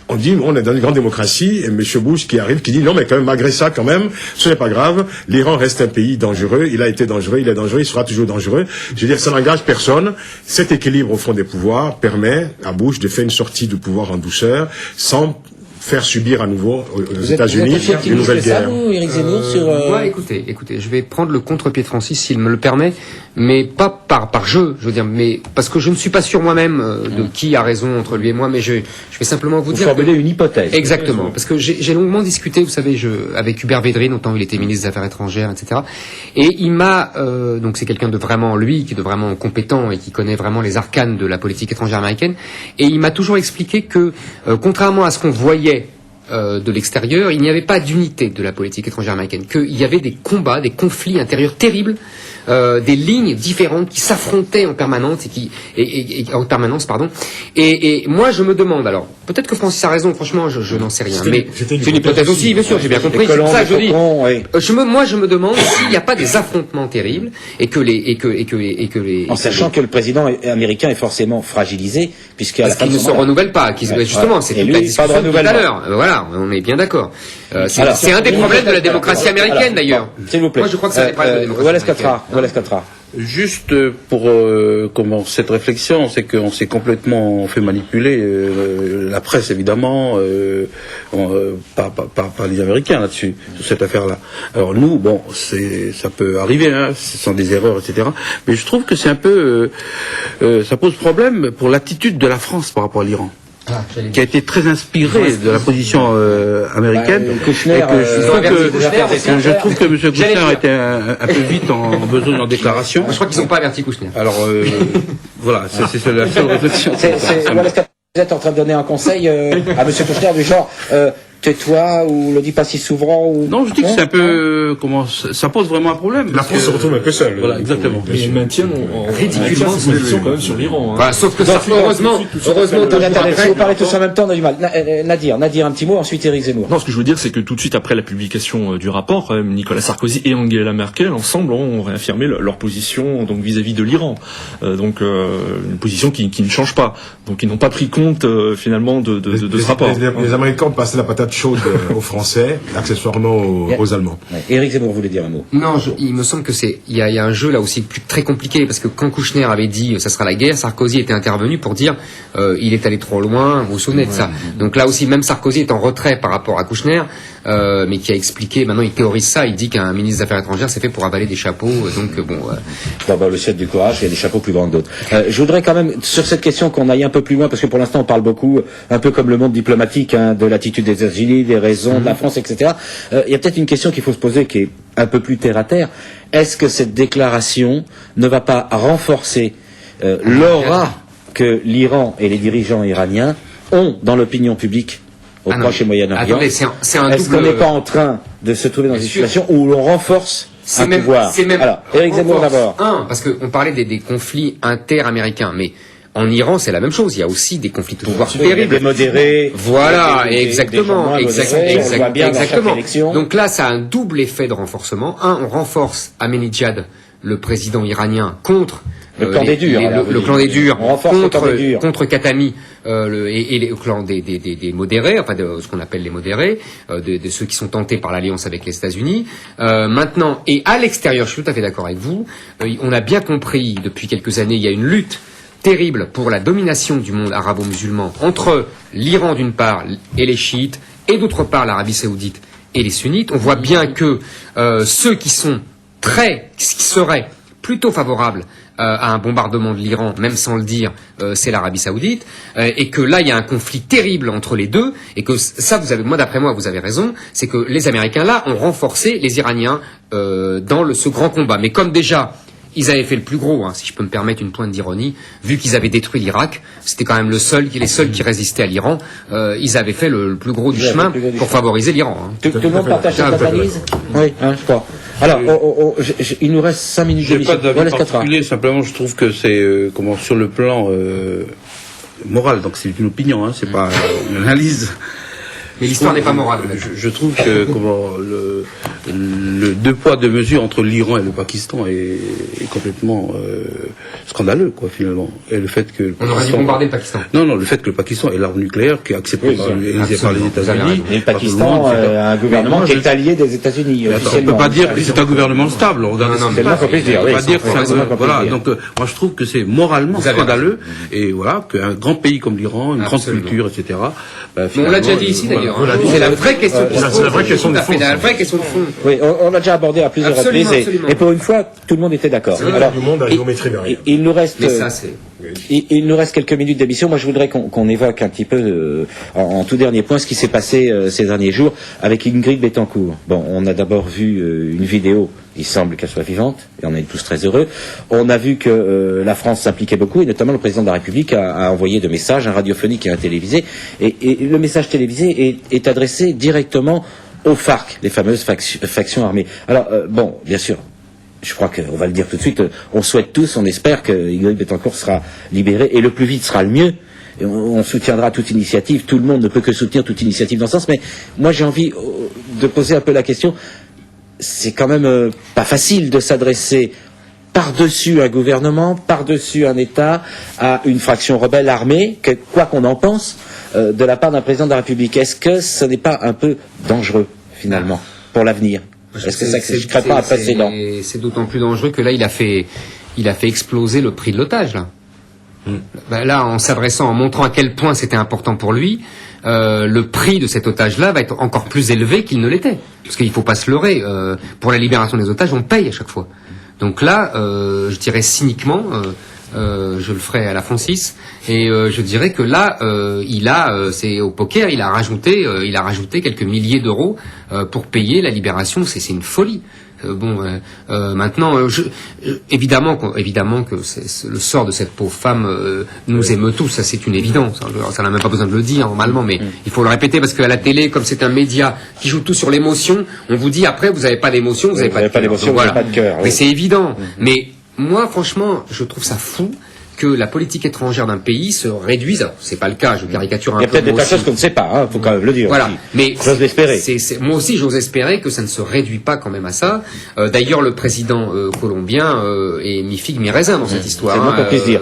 on dit, on est dans une grande démocratie, et M. Bush qui arrive, qui dit, non, mais quand même, malgré ça, quand même, ce n'est pas grave, l'Iran reste un pays dangereux, il a été dangereux, il est dangereux, il sera toujours dangereux. Je veux dire, ça n'engage personne. Cet équilibre, au fond, des pouvoirs permet à Bush de faire une sortie du pouvoir en douceur, sans faire subir à nouveau aux États-Unis une nouvelle guerre. Vous, Éric Zemmour, sur... Moi, écoutez, je vais prendre le contre-pied de Francis s'il me le permet, mais pas par jeu, je veux dire, mais parce que je ne suis pas sûr moi-même de qui a raison entre lui et moi, mais je vais simplement vous dire... formuler une hypothèse. Exactement, parce que j'ai longuement discuté, vous savez, avec Hubert Védrine, au temps où il était ministre des Affaires étrangères, etc. Et il m'a... donc c'est quelqu'un de vraiment, lui, qui est de vraiment compétent et qui connaît vraiment les arcanes de la politique étrangère américaine, et il m'a toujours expliqué que, contrairement à ce qu'on voyait de l'extérieur, il n'y avait pas d'unité de la politique étrangère américaine, qu'il y avait des combats, des conflits intérieurs terribles des lignes différentes qui s'affrontaient en permanence et moi je me demande, alors peut-être que Francis a raison, franchement je n'en sais rien, mais c'est une hypothèse aussi, bien sûr, j'ai bien compris, c'est pour ça que je dis. Moi je me demande s'il n'y a pas des affrontements terribles et que les en sachant que le président américain est forcément fragilisé puisqu'il ne se renouvelle pas, justement, c'est toute la discussion de tout à l'heure. Voilà, on est bien d'accord. C'est un des problèmes de la démocratie américaine d'ailleurs. S'il vous plaît. Moi je crois que c'est un des problèmes de la démocratie américaine. Wallace Katra. Juste pour cette réflexion, c'est qu'on s'est complètement fait manipuler, la presse évidemment, par les Américains là-dessus, sur cette affaire-là. Alors nous, bon, ça peut arriver, hein, ce sont des erreurs, etc. Mais je trouve que c'est un peu, ça pose problème pour l'attitude de la France par rapport à l'Iran. Qui a été très inspiré de la position américaine, Kouchner, et que je trouve que M. Kouchner était un peu vite en besoin en déclaration. Je crois qu'ils n'ont pas averti Kouchner. Alors voilà, c'est la seule réflexion. Wallace Katra, vous êtes en train de donner un conseil à M. Kouchner du genre tais-toi ou le dis pas si souvent ou... Non, je dis que c'est un peu ça pose vraiment un problème. La France se retrouve un peu seule. Voilà, exactement. Mais ils maintiennent ridiculement sa position quand même sur l'Iran. Bah, sauf que heureusement, si vous parlez tous en même temps, on a du mal. Nadir, un petit mot, ensuite Éric Zemmour. Non, ce que je veux dire, c'est que tout de suite après la publication du rapport, quand même, Nicolas Sarkozy et Angela Merkel, ensemble, ont réaffirmé leur position donc vis-à-vis de l'Iran. Une position qui ne change pas. Donc ils n'ont pas pris compte finalement de ce rapport. Les Américains ont passé la patate chaude aux Français, accessoirement aux Allemands. Ouais. Éric Zemmour voulait dire un mot. Non, il me semble que il y a un jeu là aussi très compliqué, parce que quand Kouchner avait dit ça sera la guerre, Sarkozy était intervenu pour dire il est allé trop loin, vous vous souvenez de ça. Donc là aussi, même Sarkozy est en retrait par rapport à Kouchner, mais qui a expliqué, maintenant il théorise ça, il dit qu'un ministre des Affaires étrangères c'est fait pour avaler des chapeaux, donc bon... le ciel du courage, il y a des chapeaux plus grands que d'autres. Je voudrais quand même, sur cette question, qu'on aille un peu plus loin, parce que pour l'instant on parle beaucoup, un peu comme le monde diplomatique, de l'attitude des États-Unis, des raisons de la France, etc. Il y a peut-être une question qu'il faut se poser qui est un peu plus terre à terre. Est-ce que cette déclaration ne va pas renforcer l'aura que l'Iran et les dirigeants iraniens ont dans l'opinion publique au Proche et Moyen-Orient? C'est un Est-ce qu'on n'est pas en train de se trouver dans une situation où l'on renforce un pouvoir? Alors, Éric Zemmour d'abord. Parce qu'on parlait des conflits inter-américains, mais en Iran, c'est la même chose. Il y a aussi des conflits de pouvoir terribles. Des modérés. Voilà, exactement. Exactement. Donc là, ça a un double effet de renforcement. On renforce Ahmadinejad, le président iranien, contre le clan des durs. Le clan des durs. On renforce le clan des durs. Contre Khatami, et le clan des modérés, enfin de ce qu'on appelle les modérés, de ceux qui sont tentés par l'alliance avec les États-Unis. Maintenant, et à l'extérieur, je suis tout à fait d'accord avec vous, on a bien compris depuis quelques années, il y a une lutte terrible pour la domination du monde arabo-musulman entre l'Iran d'une part et les chiites, et d'autre part l'Arabie saoudite et les sunnites. On voit bien que ceux qui seraient plutôt favorables à un bombardement de l'Iran, même sans le dire, c'est l'Arabie saoudite, et que là il y a un conflit terrible entre les deux, et que ça, d'après moi, vous avez raison, c'est que les Américains là ont renforcé les Iraniens dans ce grand combat. Mais comme déjà ils avaient fait le plus gros, si je peux me permettre une pointe d'ironie, vu qu'ils avaient détruit l'Irak, c'était quand même les seuls qui résistaient à l'Iran, ils avaient fait le plus gros du chemin pour favoriser l'Iran. Tout le monde partage cette analyse? Oui, je crois. Alors, il nous reste 5 minutes de d'émission. J'ai pas d'avis particulier, simplement je trouve que c'est sur le plan moral, donc c'est une opinion, c'est pas une analyse. Mais l'histoire n'est pas morale. Je trouve que le deux poids deux mesures entre l'Iran et le Pakistan est complètement scandaleux, quoi, finalement. Et le fait que on aurait dû bombarder le Pakistan. Non, le fait que le Pakistan ait l'arme nucléaire qui est acceptée par les États-Unis. Et le Pakistan a un gouvernement qui est allié des États-Unis. On ne peut pas dire que c'est un gouvernement stable. On peut pas dire que voilà. Donc moi je trouve que c'est moralement scandaleux, et voilà, qu'un grand pays comme l'Iran, une grande culture, etc. On l'a déjà dit ici d'ailleurs. C'est la vraie question qui se pose. C'est la vraie question de fond. La vraie question de fond. Oui, on l'a déjà abordé à plusieurs reprises, et pour une fois, tout le monde était d'accord. Alors, le monde a géométrie derrière. Il nous reste. Mais ça, c'est. Il nous reste quelques minutes d'émission. Moi, je voudrais qu'on évoque un petit peu, en tout dernier point, ce qui s'est passé ces derniers jours avec Ingrid Betancourt. Bon, on a d'abord vu une vidéo. Il semble qu'elle soit vivante, et on est tous très heureux. On a vu que la France s'impliquait beaucoup, et notamment le président de la République a envoyé de messages, un radiophonique et un télévisé. Et le message télévisé est adressé directement aux FARC, les fameuses factions armées. Alors, bien sûr, je crois qu'on va le dire tout de suite, on souhaite tous, on espère que Hippolyte Bettencourt sera libéré, et le plus vite sera le mieux. Et on soutiendra toute initiative, tout le monde ne peut que soutenir toute initiative dans ce sens, mais moi j'ai envie de poser un peu la question, c'est quand même pas facile de s'adresser par-dessus un gouvernement, par-dessus un État, à une fraction rebelle armée, que, quoi qu'on en pense, de la part d'un président de la République. Est-ce que ce n'est pas un peu dangereux, finalement, pour l'avenir? Est-ce que ça ne crée pas un précédent? C'est d'autant plus dangereux que là, il a fait exploser le prix de l'otage, là. Ben là, en s'adressant, en montrant à quel point c'était important pour lui, le prix de cet otage-là va être encore plus élevé qu'il ne l'était. Parce qu'il ne faut pas se leurrer. Pour la libération des otages, on paye à chaque fois. Donc là, je dirais cyniquement, je le ferai à la Francis, et je dirais que là, c'est au poker, il a rajouté quelques milliers d'euros pour payer la libération. C'est une folie. Maintenant, évidemment que le sort de cette pauvre femme nous émeut tous, ça c'est une évidence. Ça n'a même pas besoin de le dire normalement, mais il faut le répéter parce qu'à la télé, comme c'est un média qui joue tout sur l'émotion, on vous dit après vous n'avez pas d'émotion, vous n'avez pas de cœur. Mais c'est évident. Mais moi, franchement, je trouve ça fou que la politique étrangère d'un pays se réduise. Alors, c'est pas le cas, je caricature un peu. Il y a peut-être des tas de choses qu'on ne sait pas, hein, faut quand même le dire. Voilà. Aussi. Mais j'ose l'espérer. Moi aussi, j'ose espérer que ça ne se réduit pas quand même à ça. D'ailleurs, le président colombien est mi-figue, mi-raisin dans cette histoire. C'est le moins qu'on puisse dire.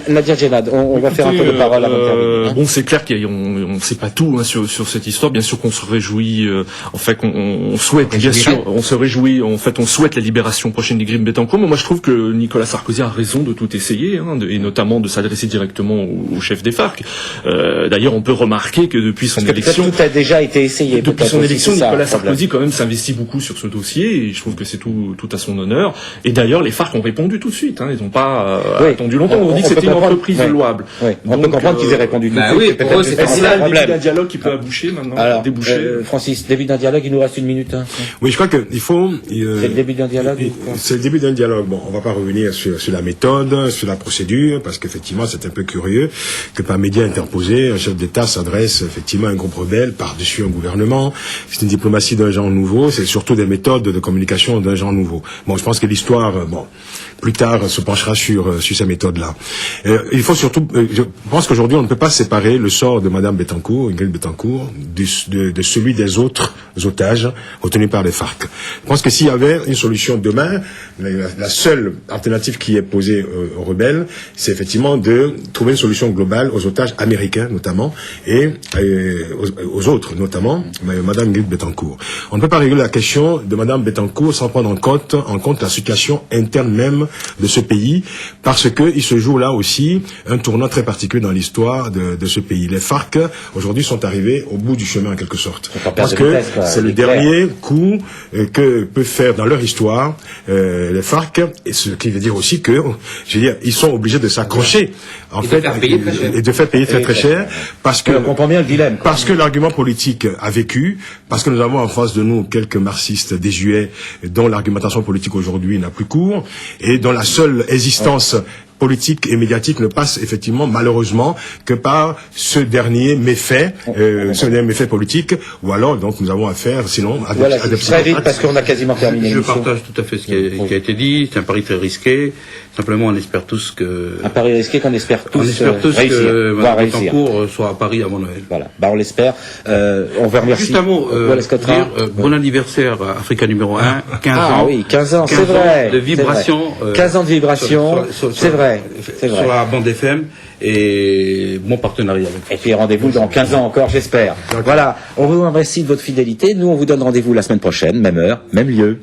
Nadia Djenad, on va faire un peu de parole avant de terminer. Bon, c'est clair qu'on ne sait pas tout sur cette histoire. Bien sûr qu'on se réjouit, en fait, qu'on souhaite, bien sûr, on se réjouit, en fait, on souhaite la libération prochaine d'Hippolyte Bettencourt. Mais moi, je trouve que Nicolas Sarkozy a raison de tout essayer, hein, et notamment de s'adresser directement au chef des FARC. D'ailleurs, on peut remarquer que depuis son élection, tout a déjà été essayé. Depuis son élection, Nicolas Sarkozy quand même s'investit beaucoup sur ce dossier, et je trouve que c'est tout à son honneur. Et d'ailleurs, les FARC ont répondu tout de suite. Hein, ils n'ont pas attendu longtemps. On dit que c'était une entreprise louable. Oui. On peut comprendre qu'ils aient répondu tout de suite. Oui, pour eux, c'est un début d'un dialogue qui peut aboucher maintenant. Alors, déboucher. Francis, début d'un dialogue. Il nous reste une minute. Hein. Oui, je crois qu'il faut. C'est le début d'un dialogue. C'est le début d'un dialogue. Bon, on va pas revenir sur la méthode, sur la procédure, parce qu'effectivement, c'est un peu curieux que par médias interposés, un chef d'État s'adresse effectivement à un groupe rebelle par-dessus un gouvernement. C'est une diplomatie d'un genre nouveau. C'est surtout des méthodes de communication d'un genre nouveau. Bon, je pense que l'histoire, plus tard, se penchera sur ces méthodes-là. Il faut surtout, je pense qu'aujourd'hui, on ne peut pas séparer le sort de Madame Bettencourt, Ingrid Bettencourt, de celui des autres otages retenus par les FARC. Je pense que s'il y avait une solution demain, la seule alternative qui est posée aux rebelles, c'est effectivement de trouver une solution globale aux otages américains, notamment, et aux autres, notamment, Madame Ingrid Bettencourt. On ne peut pas régler la question de Madame Bettencourt sans prendre en compte la situation interne même de ce pays, parce que il se joue là aussi un tournant très particulier dans l'histoire de ce pays. Les FARC, aujourd'hui, sont arrivés au bout du chemin, en quelque sorte. Parce que c'est le dernier coup que peuvent faire dans leur histoire les FARC, et ce qui veut dire aussi que, je veux dire, ils sont obligés de s'accrocher, en fait, et de faire payer très très cher, parce que, on comprend bien le dilemme. Parce que l'argument politique a vécu, parce que nous avons en face de nous quelques marxistes désuets dont l'argumentation politique aujourd'hui n'a plus cours, et dont la seule existence politique et médiatique ne passe effectivement malheureusement que par ce dernier méfait, politique, ou alors donc nous avons affaire sinon à des très vite parce qu'on a quasiment terminé. Je partage tout à fait ce qui a été dit. C'est un pari très risqué. Simplement, on espère tous que un pari risqué qu'on espère tous réussir, que Mme Bettencourt soit à Paris avant Noël. Voilà, on l'espère. On vous remercie. Juste un mot, bon anniversaire à Africa numéro 1, 15 ans. Ah oui, 15 ans, c'est vrai. De vibration. 15 ans de vibration, c'est vrai. Sur la bande FM, et bon partenariat avec vous. Et puis rendez-vous dans 15 ans encore, j'espère. Voilà, on vous remercie de votre fidélité. Nous, on vous donne rendez-vous la semaine prochaine, même heure, même lieu.